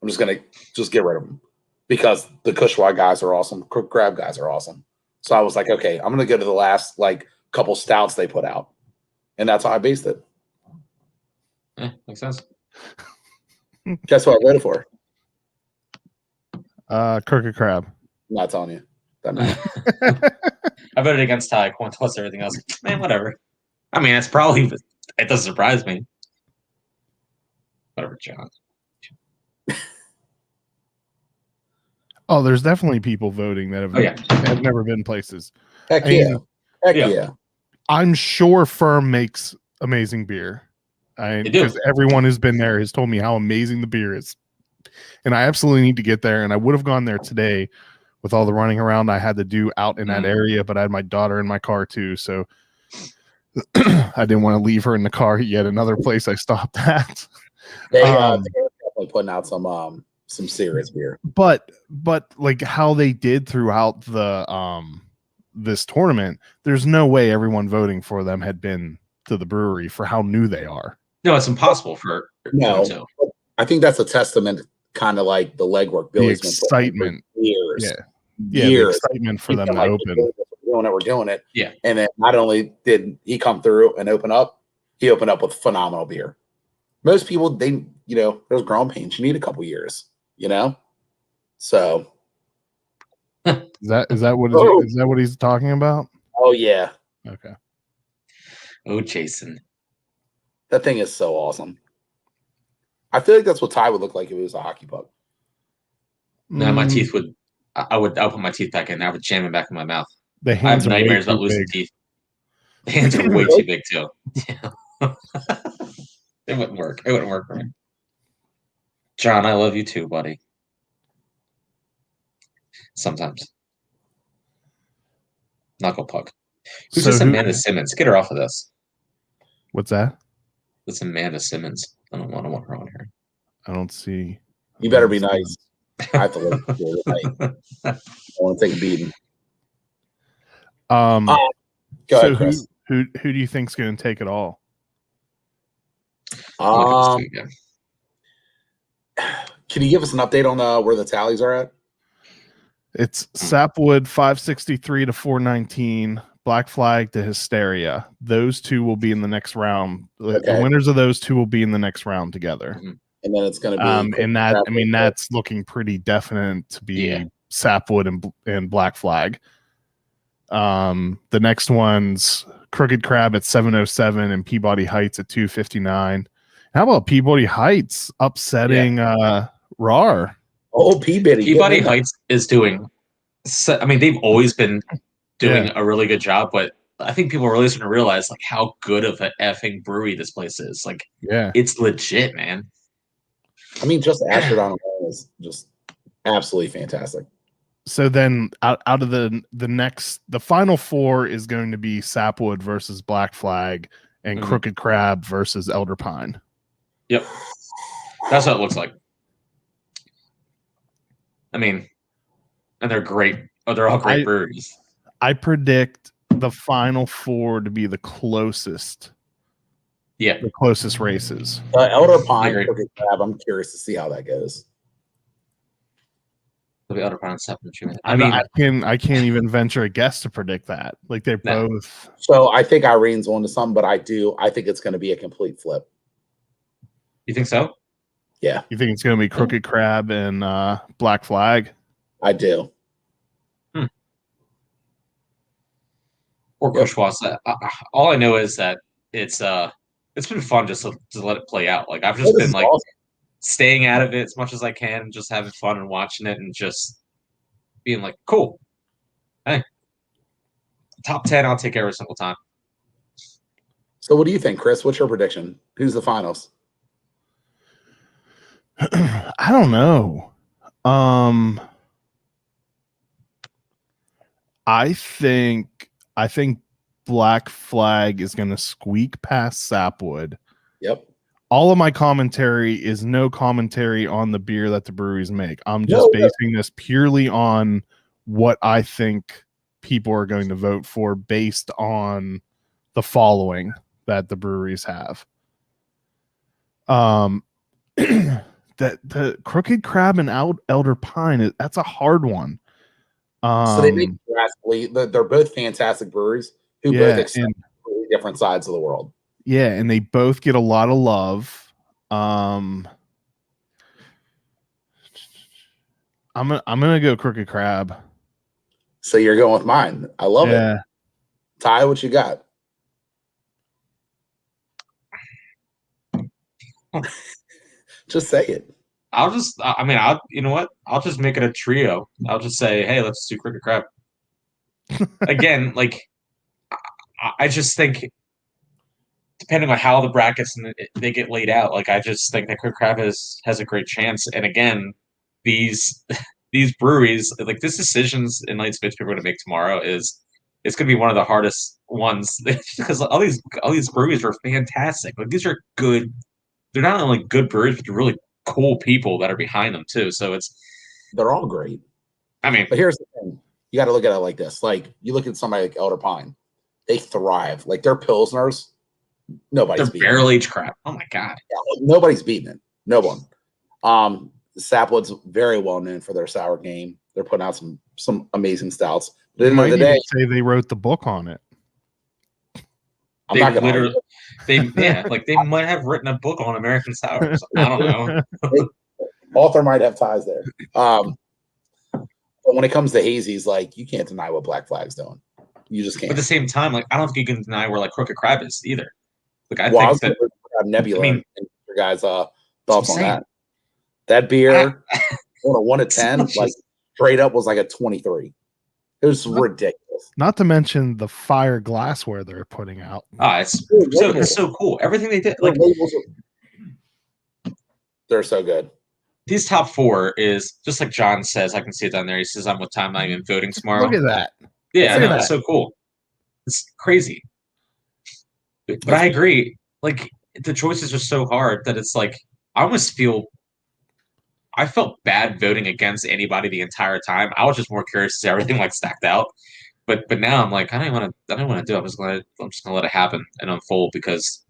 I'm just going to get rid of them because the Kushwa guys are awesome. Crooked Crab guys are awesome. So I was like, okay, I'm going to go to the last couple stouts they put out. And that's how I based it. Yeah, makes sense. Guess what I voted for? Crooked Crab. I'm not telling you. I voted against Ty, coin toss, everything else. Man, whatever. I mean, it doesn't surprise me. Whatever, John. Oh, there's definitely people voting that have never been places. Heck yeah. I'm sure Firm makes amazing beer. Because everyone who's been there has told me how amazing the beer is. And I absolutely need to get there. And I would have gone there today with all the running around I had to do out in that area, but I had my daughter in my car too. So I didn't want to leave her in the car yet another place I stopped at. They're definitely putting out some serious beer. But like how they did throughout the this tournament, there's no way everyone voting for them had been to the brewery for how new they are. No, it's impossible for no. I think that's a testament, kind of like the legwork Billy's been excitement years. The excitement for them to open. We're doing it. Yeah. And then not only did he come through and open up, he opened up with phenomenal beer. Most people, there's growing pains. You need a couple years, So is that what he's talking about? Oh yeah. Okay. Oh, Jason. That thing is so awesome. I feel like that's what Ty would look like if it was a hockey puck. No, my teeth would. I'll put my teeth back in. I would jam it back in my mouth. I have nightmares about losing teeth. The hands are way too big too. It wouldn't work. It wouldn't work for me. John, I love you too, buddy. Sometimes. Knuckle puck. Who's this Amanda Simmons? Get her off of this. What's that? It's Amanda Simmons. I don't want her on here. I don't see. You better be nice. I have to look. I want to take a beating. Go ahead, Chris. Who do you think's going to take it all? Can you give us an update on where the tallies are at? It's Sapwood 563 to 419, Black Flag to Hysteria. Those 2 will be in the next round. Okay. The winners of those 2 will be in the next round together. Mm-hmm. And then it's going to be and that that's looking pretty definite to be Sapwood and Black Flag. The next one's Crooked Crab at 707 and Peabody Heights at 259. How about Peabody Heights upsetting RAR? Oh, Peabody Heights is doing. I mean, they've always been doing a really good job, but I think people are really starting to realize how good of an effing brewery this place is. It's legit, man. I mean, just Astrodon is just absolutely fantastic. So then, out of the final 4 is going to be Sapwood versus Black Flag and Crooked Crab versus Elder Pine. Yep, that's what it looks like. I mean, and they're great. Oh, they're all great breweries. I predict the final 4 to be the closest. Yeah, the closest races. Elder Pine, Crooked Crab. I'm curious to see how that goes. It'll be Elder Pine 7. I mean, I can't even venture a guess to predict that. Like they're No. both. So I think Irene's on to something, but I think it's going to be a complete flip. You think so? Yeah, You think it's going to be Crooked Crab and Black Flag? I do. Or Kushwas. All I know is that it's been fun just to let it play out. Like I've just been like staying out of it as much as I can, and just having fun and watching it, and just being like, cool. Hey, top 10, I'll take every single time. So what do you think, Chris? What's your prediction? Who's the finals? I don't know. I think Black Flag is going to squeak past Sapwood. Yep. All of my commentary is no commentary on the beer that the breweries make. I'm just basing this purely on what I think people are going to vote for based on the following that the breweries have. That the Crooked Crab and Elder Pine, that's a hard one. So they make drastically. They're both fantastic breweries who both accept different sides of the world. Yeah, and they both get a lot of love. I'm gonna go Crooked Crab. So you're going with mine. I love it. Ty, what you got? Just say it. You know what? I'll just make it a trio. I'll just say, hey, let's do Crooked Crab. Again, like, I just think, depending on how the brackets they get laid out, like, I just think that Crooked Crab has a great chance. And again, these breweries, like, this decisions in Light Space people are going to make tomorrow it's going to be one of the hardest ones because all these breweries are fantastic. Like, these are good. They're not only good breweries, but they're really cool people that are behind them too. So they're all great. I mean, but here's the thing: you got to look at it like this. Like you look at somebody like Elder Pine, they thrive. Like they're pilsners. Nobody's they're barrel aged crap. Oh my god, nobody's beating it. No one. Sapwood's very well known for their sour game. They're putting out some amazing stouts. But at the end of the day, say they wrote the book on it. I'm not gonna literally. They might have written a book on American sours. I don't know. Author might have ties there. But when it comes to hazies, like you can't deny what Black Flag's doing. You just can't. But at the same time, like I don't think you can deny where like Crooked Crab is either. Like I think that Nebula. I mean, your guys' thoughts on that? That beer on a 1 to 10, like straight up was like a 23. It was ridiculous. Not to mention the fire glassware they're putting out. It's so cool. Everything they did, like they're so good. These top 4 is just like John says. I can see it down there. He says, "I'm with Time. I'm in voting tomorrow." Look at that. Yeah, I know. It's so cool. It's crazy. But I agree. Like the choices are so hard that it's like I felt bad voting against anybody the entire time. I was just more curious to see everything like stacked out. But now I'm like, I don't want to do it. I'm just gonna let it happen and unfold because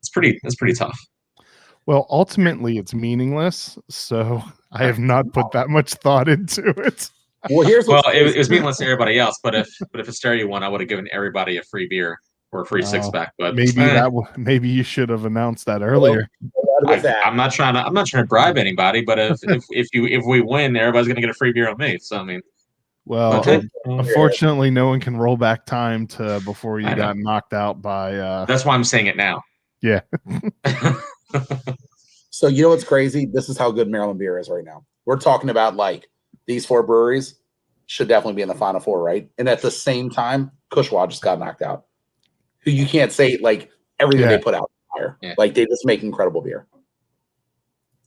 it's pretty tough. Well, ultimately it's meaningless, so I have not put that much thought into it. Well, it was meaningless to everybody else, but if Hysteria won, I would have given everybody a free beer or a free 6-pack. But maybe you should have announced that earlier. I'm not trying to bribe anybody, but if we win, everybody's gonna get a free beer on me. So I mean, well, unfortunately, no one can roll back time to before you got knocked out by. That's why I'm saying it now. Yeah. So you know what's crazy? This is how good Maryland beer is right now. We're talking about like these 4 breweries should definitely be in the Final 4, right? And at the same time, Kushwa just got knocked out. Who you can't say like everything they put out fire. Yeah. Like they just make incredible beer.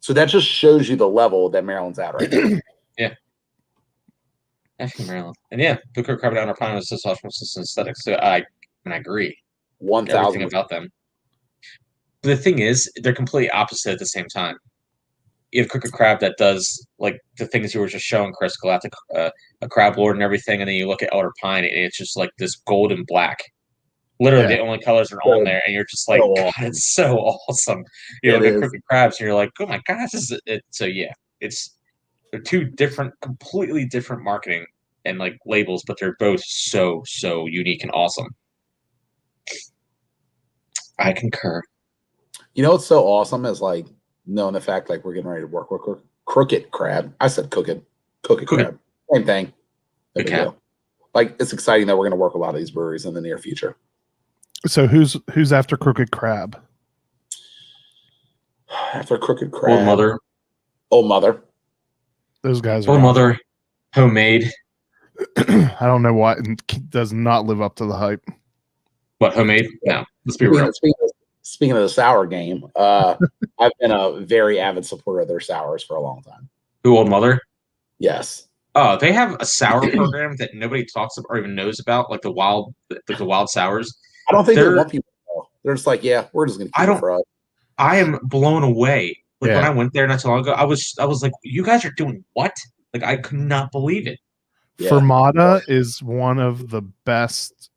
So that just shows you the level that Maryland's at right now. Yeah. Actually, Maryland. And yeah, the Crooked Crab and Elder Pine was just osmosis aesthetics. So I agree. 1,000 everything about them. But the thing is, they're completely opposite at the same time. You have Crooked Crab that does like the things you were just showing, Chris, Galactic, a Crab Lord and everything, and then you look at Elder Pine and it's just like this gold and black. Literally, the only colors are on there, and you're just like, God, it's so awesome. You look at Crooked Crabs, and you're like, oh my gosh, this is it. So yeah, it's They're two different, completely different marketing and like labels, but they're both so unique and awesome. I concur. You know what's so awesome is like knowing the fact like we're getting ready to work with Crooked Crab. I said Crooked Crab. Same thing. No big deal. Like it's exciting that we're going to work with a lot of these breweries in the near future. So who's after Crooked Crab? After Crooked Crab, Old Mother. Those guys are Old Mother, Homemade. I don't know why it does not live up to the hype. What, Homemade? No, let's be real. Speaking of the sour game, I've been a very avid supporter of their sours for a long time. Who, Old Mother? Yes. Oh, they have a sour program that nobody talks about or even knows about, like the wild sours. I don't think they want people to know. They're just like, yeah, we're just going to keep it for us. I am blown away. Like when I went there not too long ago, I was like, you guys are doing what? Like I could not believe it. Yeah. Fermata is one of the best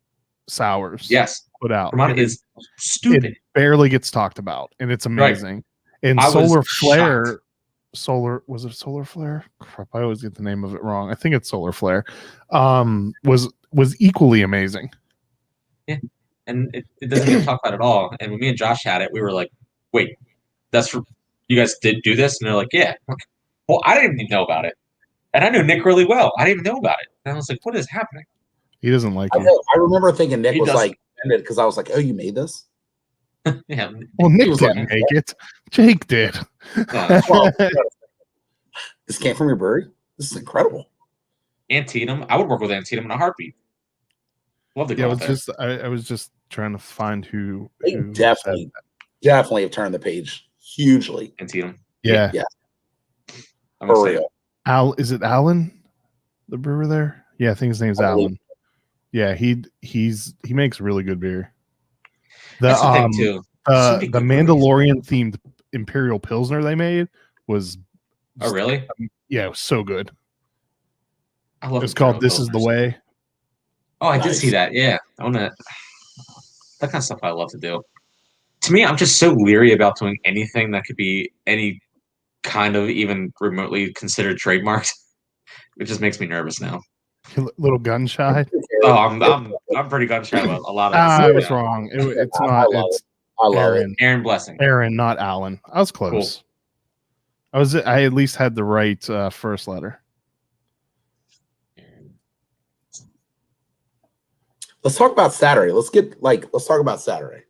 sours. Yes, put out. Fermata is stupid. It barely gets talked about, and it's amazing. Right. And Solar Flare, was it Solar Flare? Crap, I always get the name of it wrong. I think it's Solar Flare. Was equally amazing. Yeah, and it doesn't get talked about at all. And when me and Josh had it, we were like, "Wait, that's for you guys did do this?" And they're like, "Yeah." Well, I didn't even know about it, and I knew Nick really well. I didn't even know about it, and I was like, "What is happening?" He doesn't like it. I remember thinking Nick was like offended because I was like, "Oh, you made this?" Yeah. Well, Nick didn't make it. Jake did. Well, this came from your brewery. This is incredible. Antietam. I would work with Antietam in a heartbeat. Love to go out there. I was just trying to find who definitely have turned the page hugely. Antietam. Yeah. I'm excited. Is it Alan, the brewer there? Yeah, I think his name's Alan. Yeah, he makes really good beer. That's the thing too. The Mandalorian themed Imperial Pilsner they made was really? Yeah, it was so good. I love it's called This Is the Way. Oh, I did see that. Yeah. I wanna that kind of stuff I love to do. To me, I'm just so leery about doing anything that could be any kind of even remotely considered trademarked. It just makes me nervous now. You're a little gun shy. Oh, I'm pretty gun shy about a lot of. I was wrong. It's not. I love it. Aaron Blessing. Aaron, not Alan. I was close. Cool. I at least had the right first letter. Let's talk about Saturday. Let's talk about Saturday.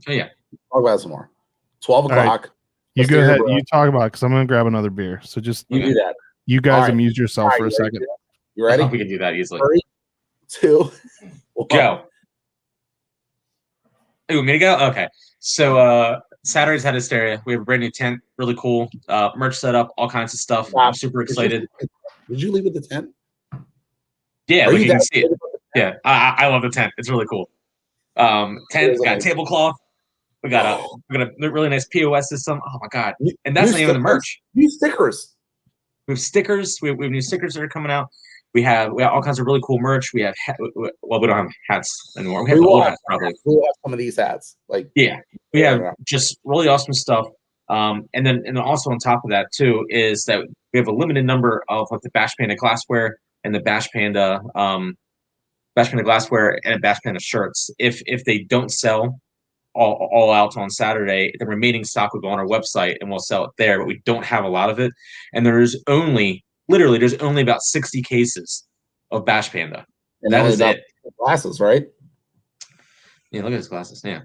Oh yeah. Talk about it some more. 12 o'clock. Right. You go ahead. You talk about it because I'm going to grab another beer. So just do that. You guys amuse yourself for a second. You ready? We can do that easily. 3, 2, go. You want me to go? Okay. So Saturday's had Hysteria. We have a brand new tent, really cool. Merch set up, all kinds of stuff. I'm super excited. Did you leave with the tent? Yeah, you can see it. Yeah, I love the tent. It's really cool. Tent got a tablecloth. We got a really nice POS system. Oh my god! And that's not even the merch. New stickers. We have stickers. We have new stickers that are coming out. We have all kinds of really cool merch. We have we don't have hats anymore. We have old hats probably. We have some of these hats. We have just really awesome stuff. And then also on top of that too is that we have a limited number of like the Bash Panda glassware and the Bash Panda glassware and Bash Panda shirts. If they don't sell all out on Saturday, the remaining stock will go on our website and we'll sell it there, but we don't have a lot of it. And there's only about 60 cases of Bash Panda. And that is it. Glasses, right? Yeah, look at his glasses. Yeah.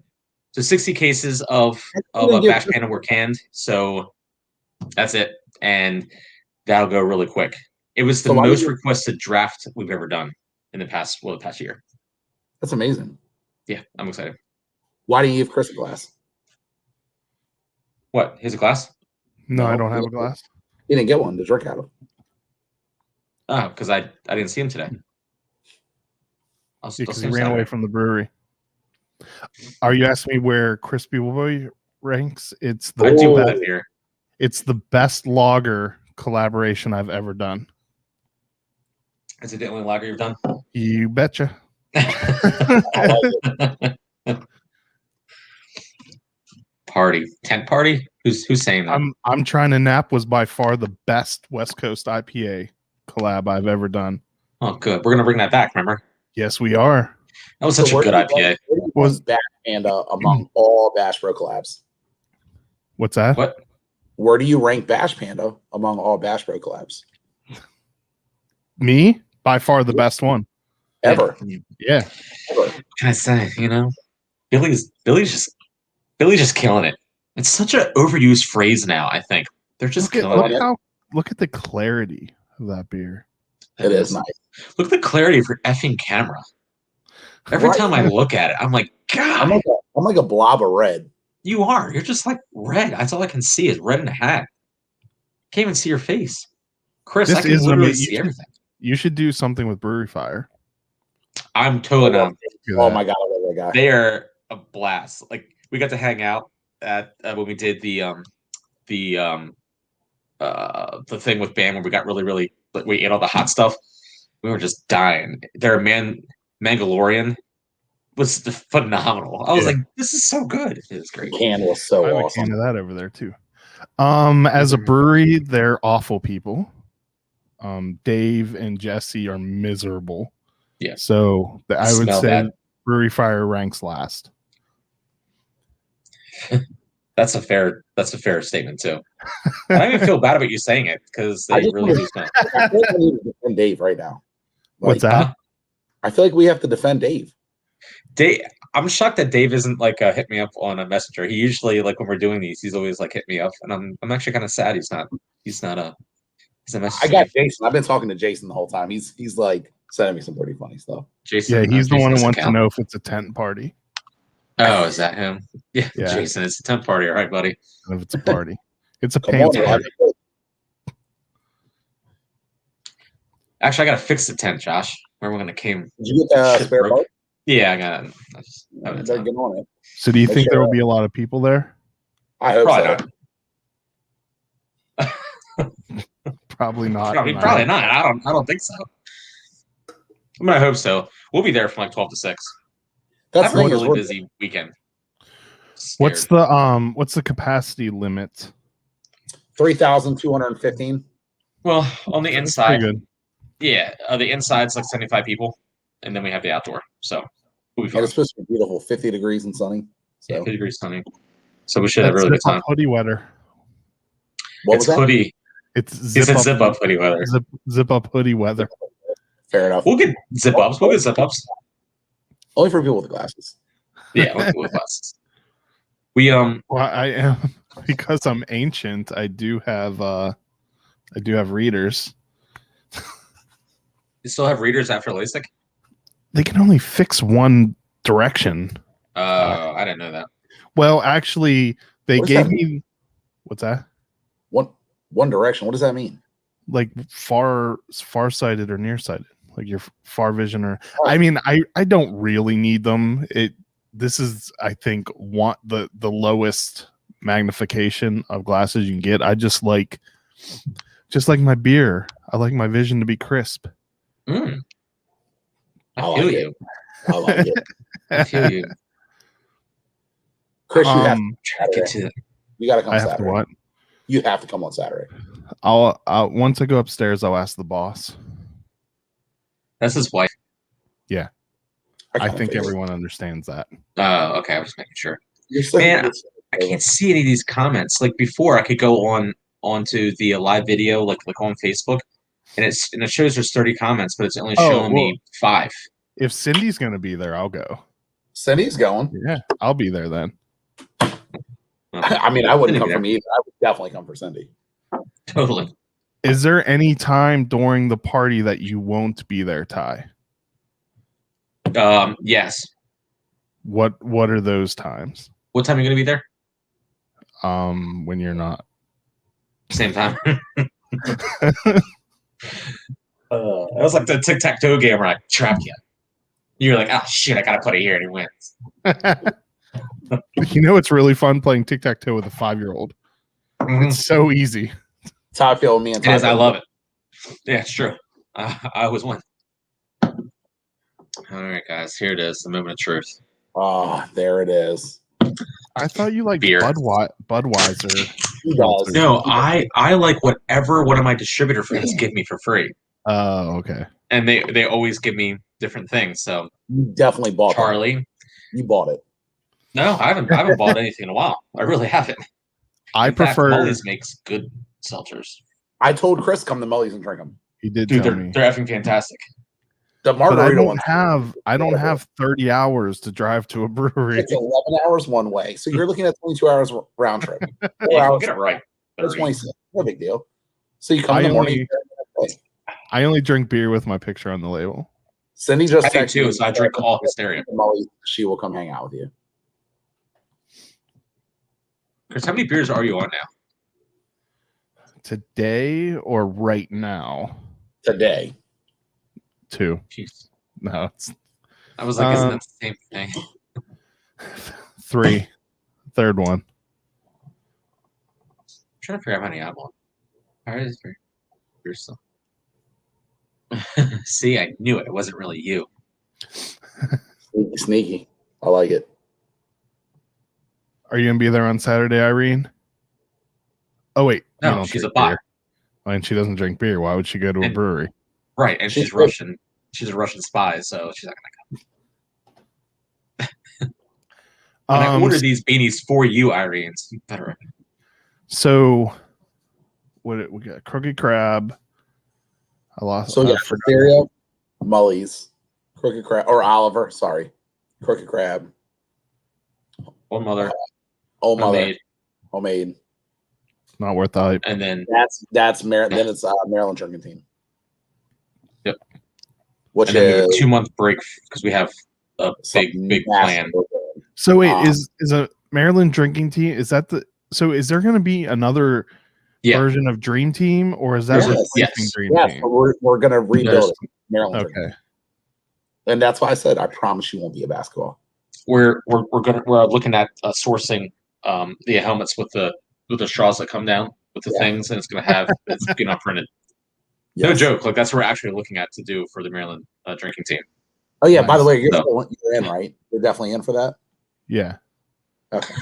So 60 cases of Bash Panda were canned. So that's it. And that'll go really quick. It was the most requested draft we've ever done in the past year. That's amazing. Yeah, I'm excited. Why didn't you give Chris a glass? What? He has a glass? No, I don't have a glass. He didn't get one to drink out of. Oh, because I didn't see him today. Because he ran away from the brewery. Are you asking me where Crispy Boy ranks? It's the It's the best lager collaboration I've ever done. Is it the only lager you've done? You betcha. party. Tent party? Who's saying that? I'm trying to nap was by far the best West Coast IPA collab I've ever done. Oh, good. We're gonna bring that back. Remember? Yes, we are. That was such a good IPA. Was Bash Panda among all Bash Bro collabs? What's that? What? Where do you rank Bash Panda among all Bash Bro collabs? Me? By far the best one. Ever. Yeah. Ever. What can I say? Billy's just killing it. It's such an overused phrase now. I think they're just killing it. Look at the clarity of that beer. It is nice. Look at the clarity of your effing camera. Every time I look at it, I'm like, God. I'm like a blob of red. You are. You're just like red. That's all I can see is red in a hat. Can't even see your face. Chris, I can literally see everything. You should do something with Brewery Fire. I'm totally down. Oh my God, I love that guy. They are a blast. Like we got to hang out at when we did the thing with Bam where we got really we ate all the hot stuff. We were just dying. Their Mandalorian was phenomenal. I was like, this is so good. It was great. Can was so awesome. I have a can of that over there too. As a brewery, they're awful people. Dave and Jesse are miserable. Yeah. So I would say that. Brewery Fire ranks last. That's a fair statement too. I don't even feel bad about you saying it because they really do smell. I feel like we need to defend Dave right now. What's that? I feel like we have to defend Dave. I'm shocked that Dave isn't like hit me up on a messenger. He usually like when we're doing these, he's always like hit me up, and I'm actually kind of sad he's a messenger. I got Jason. I've been talking to Jason the whole time. He's like sending me some pretty funny stuff. Jason, yeah, he's the one who wants to know if it's a tent party. Oh, is that him? Yeah, Jason, it's a tent party, all right, buddy. If it's a party, it's a pants party. Actually, I gotta fix the tent, Josh. Remember when it came? Did you get the spare part? Yeah, I got it. They're getting on it. So, do you think there will be a lot of people there? I hope Probably so. Probably not. Probably not. I don't think so. I mean, I hope so. We'll be there from like 12 to 6. That's a really busy weekend. What's the capacity limit? 3,215. Well, on the That's inside, pretty good. yeah, the inside's like 75 people, and then we have the outdoor. So we'll be fine. And it's supposed to be beautiful, 50 degrees and sunny. So. Yeah, 50 degrees sunny. So we should have a really good time. Hoodie weather. It's hoodie. It's zip up hoodie weather. Zip up hoodie weather. Fair enough. We'll get zip ups. We'll get zip ups. Only for people with glasses. Yeah, only with glasses. We Well, I am because I'm ancient. I do have readers. You still have readers after LASIK? They can only fix one direction. I didn't know that. Well, actually, they gave me. What's that? One direction. What does that mean? Like far-sighted or nearsighted, like your far vision, or I mean, I don't really need them. This is, I think, the lowest magnification of glasses you can get. I just like my beer. I like my vision to be crisp. I feel you. I like it. I feel you. Chris, you have you got to come Saturday. What? You have to come on Saturday. I'll once I go upstairs, I'll ask the boss. That's his wife. Yeah, I think everyone understands that. Oh, okay. I was making sure. Man, I can't see any of these comments. Like before, I could go onto the live video, like on Facebook, and it shows there's 30 comments, but it's only showing me 5. If Cindy's gonna be there, I'll go. Cindy's going. Yeah, I'll be there then. I mean, I wouldn't come for me either. I would definitely come for Cindy. Totally. Is there any time during the party that you won't be there, Ty? Yes. What are those times? What time are you gonna be there? When you're not. Same time. It was like the tic-tac-toe game where I trapped you. You're like, oh shit, I gotta put it here, and he wins. You know, it's really fun playing tic-tac-toe with a 5-year-old. It's so easy. That's how I feel with me and Ty. I love it. Yeah, it's true. I always win. All right, guys, here it is, the moment of truth. Oh, there it is. I thought you liked Beer. Budweiser. He does. No, I like whatever one of my distributor friends give me for free, Oh, okay. and they always give me different things. So You definitely bought Charlie, that. You bought it. no, I haven't bought anything in a while. I really haven't. I In fact, prefer. Molly's makes good seltzers. I told Chris come to Mully's and drink them. He did Dude, tell me. they're effing fantastic. The But margarita I don't have 30 hours to drive to a brewery. It's 11 hours one way, so you're looking at 22 hours round trip. 4 Yeah, hours. get it right. That's 26. No big deal. So you come in I the morning. I only drink beer with my picture on the label. Cindy just I do texted too, me, so I drink all Hysteria. Molly, she will come hang out with you Chris, how many beers are you on now? Today or right now? today. 2. Jeez. No, it's I was like, isn't that the same thing? 3. Third one. I'm trying to figure out how many I want. All right, here's some. See, I knew it. It wasn't really you. Sneaky. I like it. Are you gonna be there on Saturday, Irene? Oh wait, you No, don't she's a drink bot. beer. And she doesn't drink beer. Why would she go to a And- brewery? Right, and she's Russian. She's a Russian spy, so she's not gonna come. And I ordered these beanies for you, Irene. So you better. So, what we got? Crooked Crab. I lost. So yeah, Hysteria, Mully's, Crooked Crab, or Oliver. Sorry, Crooked Crab. Old Mother. Old Mother. Homemade. Homemade. Not worth the hype. And then That's Maryland. Then it's Maryland Drinking Team. Yep. Which and then we have is a 2-month break because we have a big plan. So wait, is a Maryland Drinking Team? Is that the? So is there going to be another version of Dream Team, or is that replacing Dream Team? So we're going to rebuild it. Maryland. Okay. Drinking. And that's why I said I promise you won't be a basketball. We're looking at sourcing the helmets with the straws that come down with the things, and it's going to have it's printed. Yes. No joke. Like that's what we're actually looking at to do for the Maryland Drinking Team. Oh yeah. Nice. By the way, you're in, right? You're definitely in for that. Yeah. Okay.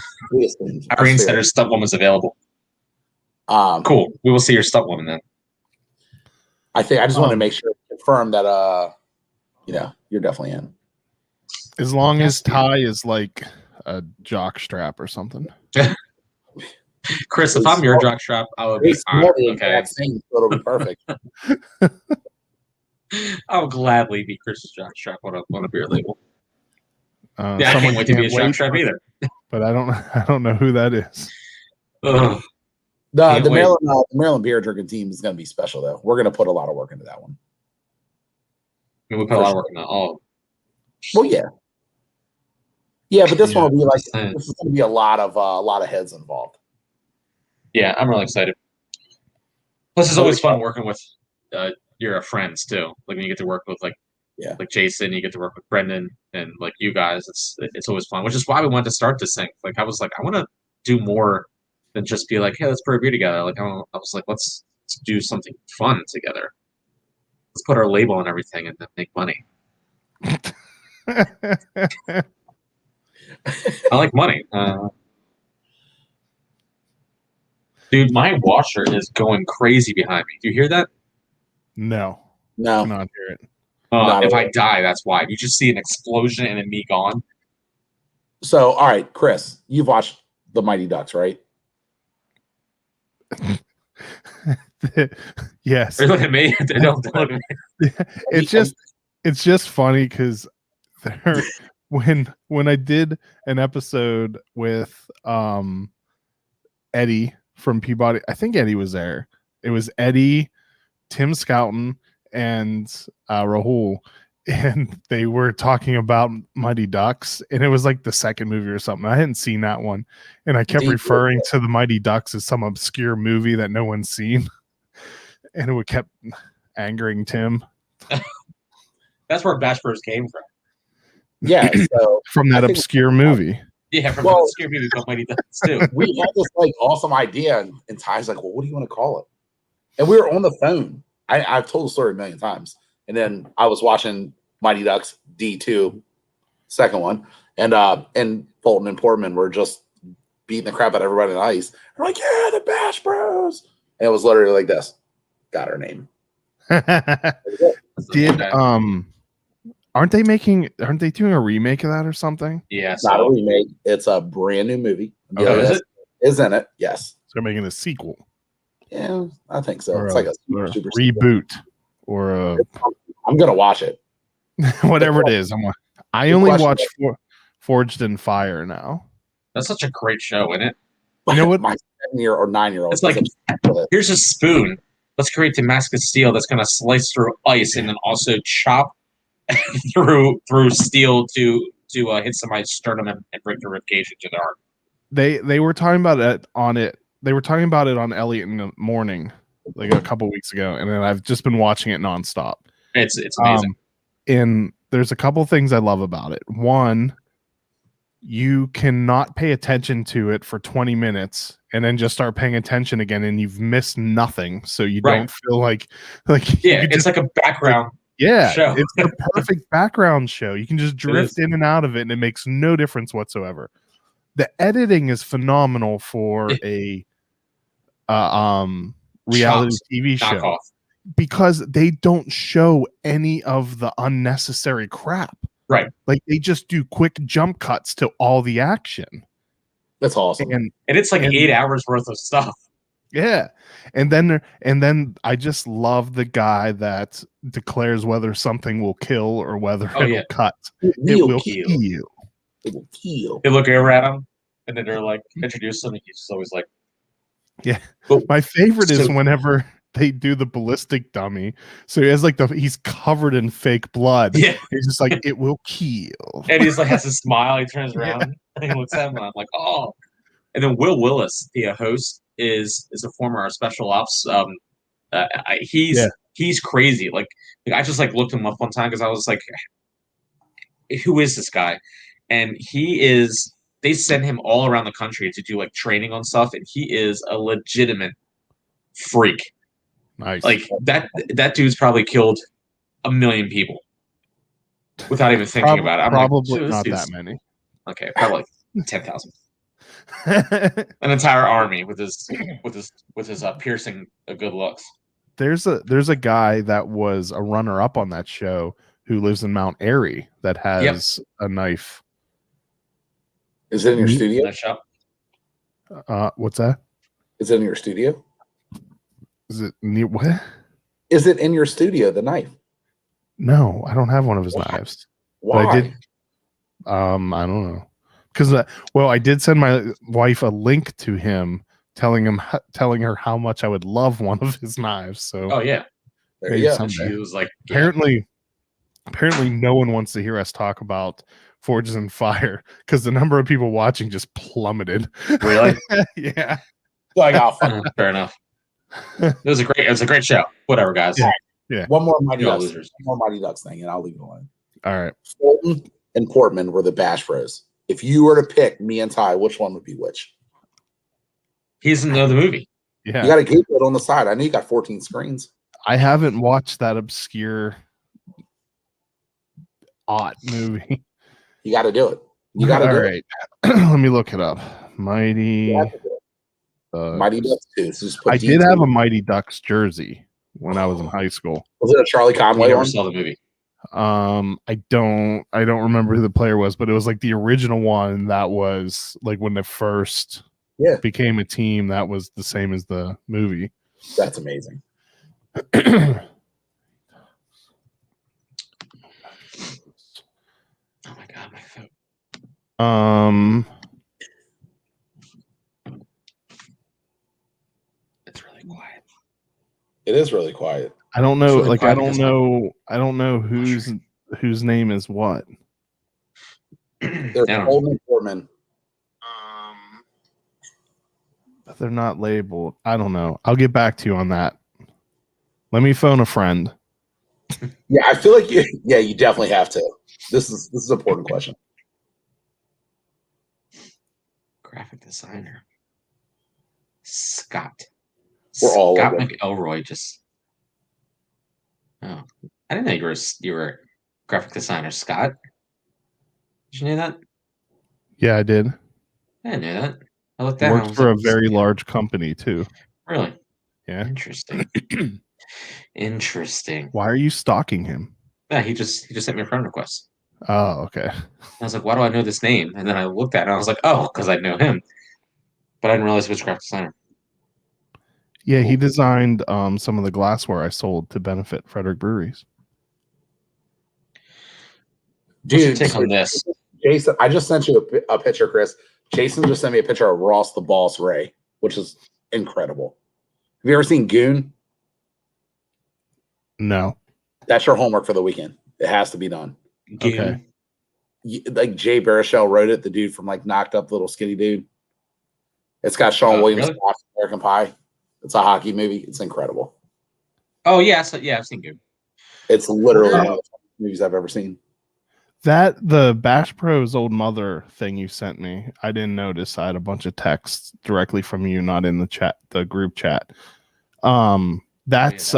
Irene said her stunt woman's available. Cool. We will see your stunt woman then. I just want to make sure confirm that you're definitely in. As long as Ty is like a jock strap or something. Chris, if I'm your jock strap, I would be fine. Okay. So it'll be perfect. I'll gladly be Chris's jock strap on a beer label. I can't wait to be a jock strap either. But I don't know who that is. Ugh. The Maryland beer drinking team is going to be special though. We're going to put a lot of work into that one. I mean, we put a lot of work into all. Well, yeah. Yeah, but this one will be like this is going to be a lot of heads involved. Yeah, I'm really excited. Plus, it's always fun working with your friends too. Like when you get to work with like Jason, you get to work with Brendan and like you guys. It's always fun, which is why we wanted to start this thing. Like I was like, I want to do more than just be like, hey, let's brew a beer together. Like I was like, let's do something fun together. Let's put our label on everything and then make money. I like money. Dude, my washer is going crazy behind me. Do you hear that? No. No. I cannot hear it. If I die, that's why. You just see an explosion and then me gone. So, all right, Chris, you've watched the Mighty Ducks, right? Yes. They look at me. They don't look at me. It's just funny because when I did an episode with Eddie from Peabody, I think Eddie was there. It was Eddie, Tim Scouten, and Rahul, and they were talking about Mighty Ducks, and it was like the second movie or something. I hadn't seen that one, and I kept referring to the Mighty Ducks as some obscure movie that no one's seen, and it kept angering Tim. That's where Bash Bros came from. Yeah, so from that obscure movie. Yeah, from the obscure movie called Mighty Ducks too. We had this like awesome idea, and Ty's like, "Well, what do you want to call it?" And we were on the phone. I've told the story a million times. And then I was watching Mighty Ducks D2, second one, and Fulton and Portman were just beating the crap out of everybody in ice. I'm like, yeah, the Bash Bros. And it was literally like this. Got her name. Did aren't they doing a remake of that or something? Yeah, It's not a remake. It's a brand new movie. Okay. Oh, is it? Is in it. Yes. So they're making a sequel. Yeah, I think so. Or It's a- like a or a super reboot or I'm gonna watch it. whatever it is. I The only question watch Forged in Fire now. That's such a great show, isn't it? You know what? My 7-year or 9-year-old. It's like, here's a spoon. Let's create Damascus steel that's going to slice through ice and then also chop through steel to hit somebody's sternum and break the ribcage into their heart. They were talking about it on it. They were talking about it on Elliot in the morning, like a couple weeks ago, and then I've just been watching it nonstop. It's amazing. And there's a couple things I love about it. One, you cannot pay attention to it for 20 minutes and then just start paying attention again, and you've missed nothing. So you don't feel like yeah, it's like a background. Show. It's the perfect background show. You can just drift in and out of it, and it makes no difference whatsoever. The editing is phenomenal for a reality TV show. Knockoff. Because they don't show any of the unnecessary crap. Right. Like they just do quick jump cuts to all the action. That's awesome. And it's like 8 hours worth of stuff. Yeah. And then I just love the guy that declares whether something will kill or whether it'll cut. It will kill. It will kill. They look over at him and then they're like introduce him and he's just always like, yeah. My favorite is whenever they do the ballistic dummy. So he has like he's covered in fake blood. Yeah. He's just like, it will kill. And he's like has a smile. He turns around and he looks at him and I'm like, oh. And then Will Willis, the host, is a former special ops. He's crazy. Like I just like looked him up one time because I was like, who is this guy? And they send him all around the country to do like training on stuff, and he is a legitimate freak. Nice. Like that dude's probably killed 1 million people without even thinking about it. I'm probably like, not that many. Okay, probably like 10,000. An entire army with his piercing good looks. There's a guy that was a runner up on that show who lives in Mount Airy that has a knife. Is it in your studio? That shop? What's that? Is it in your studio? Is it near what? Is it in your studio, the knife? No, I don't have one of his knives. Why? But I did. I don't know. Because I did send my wife a link to him, telling her how much I would love one of his knives. So There you go. She was like, apparently no one wants to hear us talk about Forges and Fire because the number of people watching just plummeted. Really? Yeah. Like, fair enough. It was a great show. Whatever, guys. Yeah. One more Mighty Ducks. Losers. One more Mighty Ducks thing, and I'll leave it alone. All right. Fulton and Portman were the Bash Bros. If you were to pick me and Ty, which one would be which? He doesn't know the movie. Yeah. You got to Google it on the side. I know you got 14 screens. I haven't watched that obscure movie. You got to do it. You got to do it. Let me look it up. Mighty Ducks 2. So I did have a Mighty Ducks jersey when I was in high school. Was it a Charlie Conway? I never saw the movie. I don't remember who the player was, but it was like the original one that was like when they first became a team that was the same as the movie. That's amazing. Oh my god, my phone. It's really quiet. It is really quiet. I don't know. Really I don't know whose name is what. They're Fulton and Portman. But they're not labeled. I don't know. I'll get back to you on that. Let me phone a friend. Yeah, I feel like you definitely have to. This is an important question. Graphic designer Scott. We're all Scott McElroy. Just I didn't know you were a graphic designer, Scott. Did you know that? Yeah, I did. I didn't know that. I looked He down. I works was for like, a very large company too. really Yeah. interesting. Interesting. Why are you stalking him? Yeah, he just sent me a friend request. Oh, okay. I was like, why do I know this name? And then I looked at it and I was like, oh, because I know him. But I didn't realize he was graphic designer. Yeah, he Cool. designed some of the glassware I sold to benefit Frederick Breweries. What's your Dude, take so on this? Jason, I just sent you a picture, Chris. Jason just sent me a picture of Ross the Boss Ray, which is incredible. Have you ever seen Goon? No. That's your homework for the weekend. It has to be done. Okay. Like Jay Baruchel wrote it, the dude from like Knocked Up, little skinny dude. It's got Sean Williams, Really? American Pie. It's a hockey movie. It's incredible. Oh yeah, so yeah, I've seen Goon. It's literally one of the funniest movies I've ever seen. The Bash Bros old mother thing you sent me, I didn't notice. I had a bunch of texts directly from you, not in the chat, the group chat. That's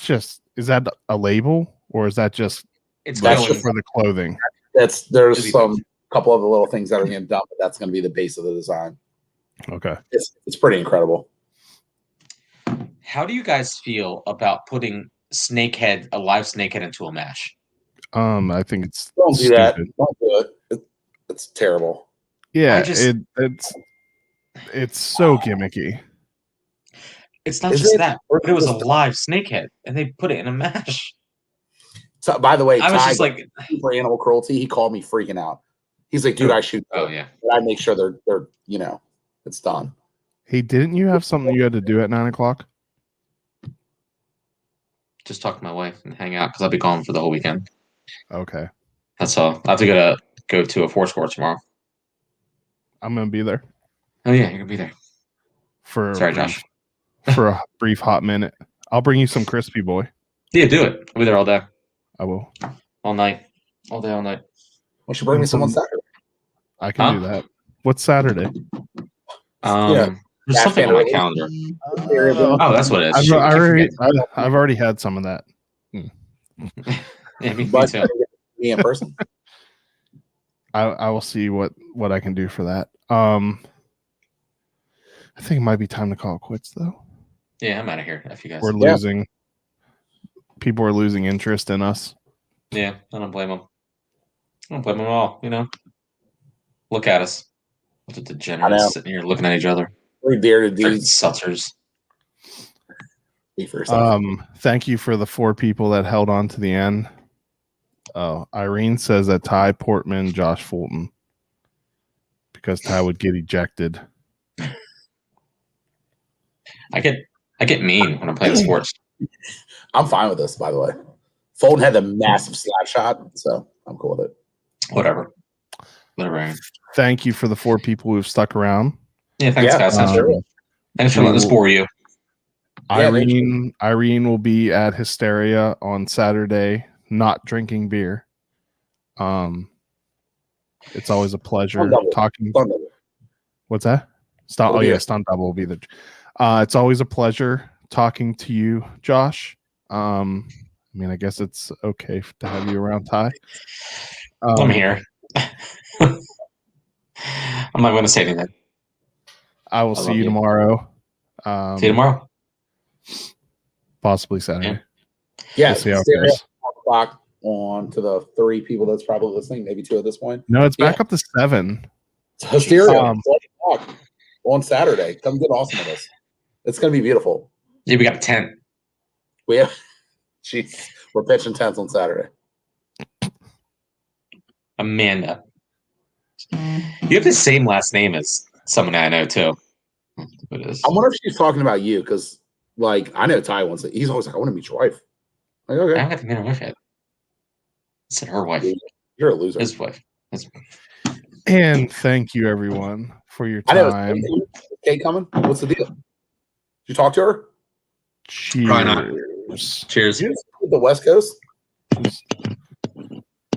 just, is that a label or is that just It's That's going just for the clothing? There's It'll be some couple of the little things that are getting done, but that's going to be the base of the design. Okay. It's pretty incredible. How do you guys feel about putting a live snakehead into a mash? I think it's Don't do that. stupid. Don't do it. It's terrible. Yeah, I just- it's so gimmicky. It's not Is just it? that, but it was a live snakehead, and they put it in a mash. So, by the way, I was Ty, just like, for animal cruelty, he called me freaking out. He's like, dude, I shoot. oh yeah, But I make sure they're it's done. Hey, didn't you have something you had to do at 9:00? just talk to my wife and hang out because I'll be gone for the whole weekend. Okay. That's all. I have to go to a Foursquare tomorrow. I'm gonna be there Oh yeah, you're gonna be there. for Sorry, a brief, Josh. for a brief hot minute. I'll bring you some crispy boy. Yeah, do it. I'll be there all day, I will. all night, all day, all night. Why don't you bring me some on Saturday? I can do that. What's Saturday? There's something on my calendar. Oh, that's what it is. Shoot, I've already had some of that. Yeah, me But too. me in person. I will see what I can do for that. I think it might be time to call it quits though. Yeah, I'm out of here. F you guys. We're losing. People are losing interest in us. Yeah, I don't blame them. I don't blame them at all. You know, look at us. What a degenerates sitting here looking at each other. Three bearded Drinking dudes. seltzers. Thank you for the 4 people that held on to the end. Oh, Irene says that Ty Portman, Josh Fulton, because Ty would get ejected. I get mean when I'm playing sports. I'm fine with this, by the way. Fulton had a massive slap shot, so I'm cool with it. Whatever. Aaron. Thank you for the 4 people who've stuck around. Yeah, thanks, guys. Thanks for letting us bore you. Irene will be at Hysteria on Saturday, not drinking beer. It's always a pleasure talking. What's that? Stunt Double will be there. It's always a pleasure talking to you, Josh. I mean, I guess it's okay to have you around, Ty. I'm here. I'm not going to say anything. I will see you tomorrow. See you tomorrow. Possibly Saturday. Yeah, we'll see how it goes. Clock on to the 3 people that's probably listening, maybe 2 at this point. No, it's back up to 7. It's Hysteria on Saturday. Come get awesome with us. It's going to be beautiful. Yeah, we got a tent. We're pitching tents on Saturday. Amanda. You have the same last name as someone I know too. It is. I wonder if she's talking about you because, like, I know Ty wants it. He's always like, "I want to meet your wife." Like, okay, I haven't got to meet her wife yet. I said her wife. You're a loser. His wife. And thank you, everyone, for your time. Kate coming? What's the deal? Did you talk to her? Cheers. Probably not. Cheers. The West Coast.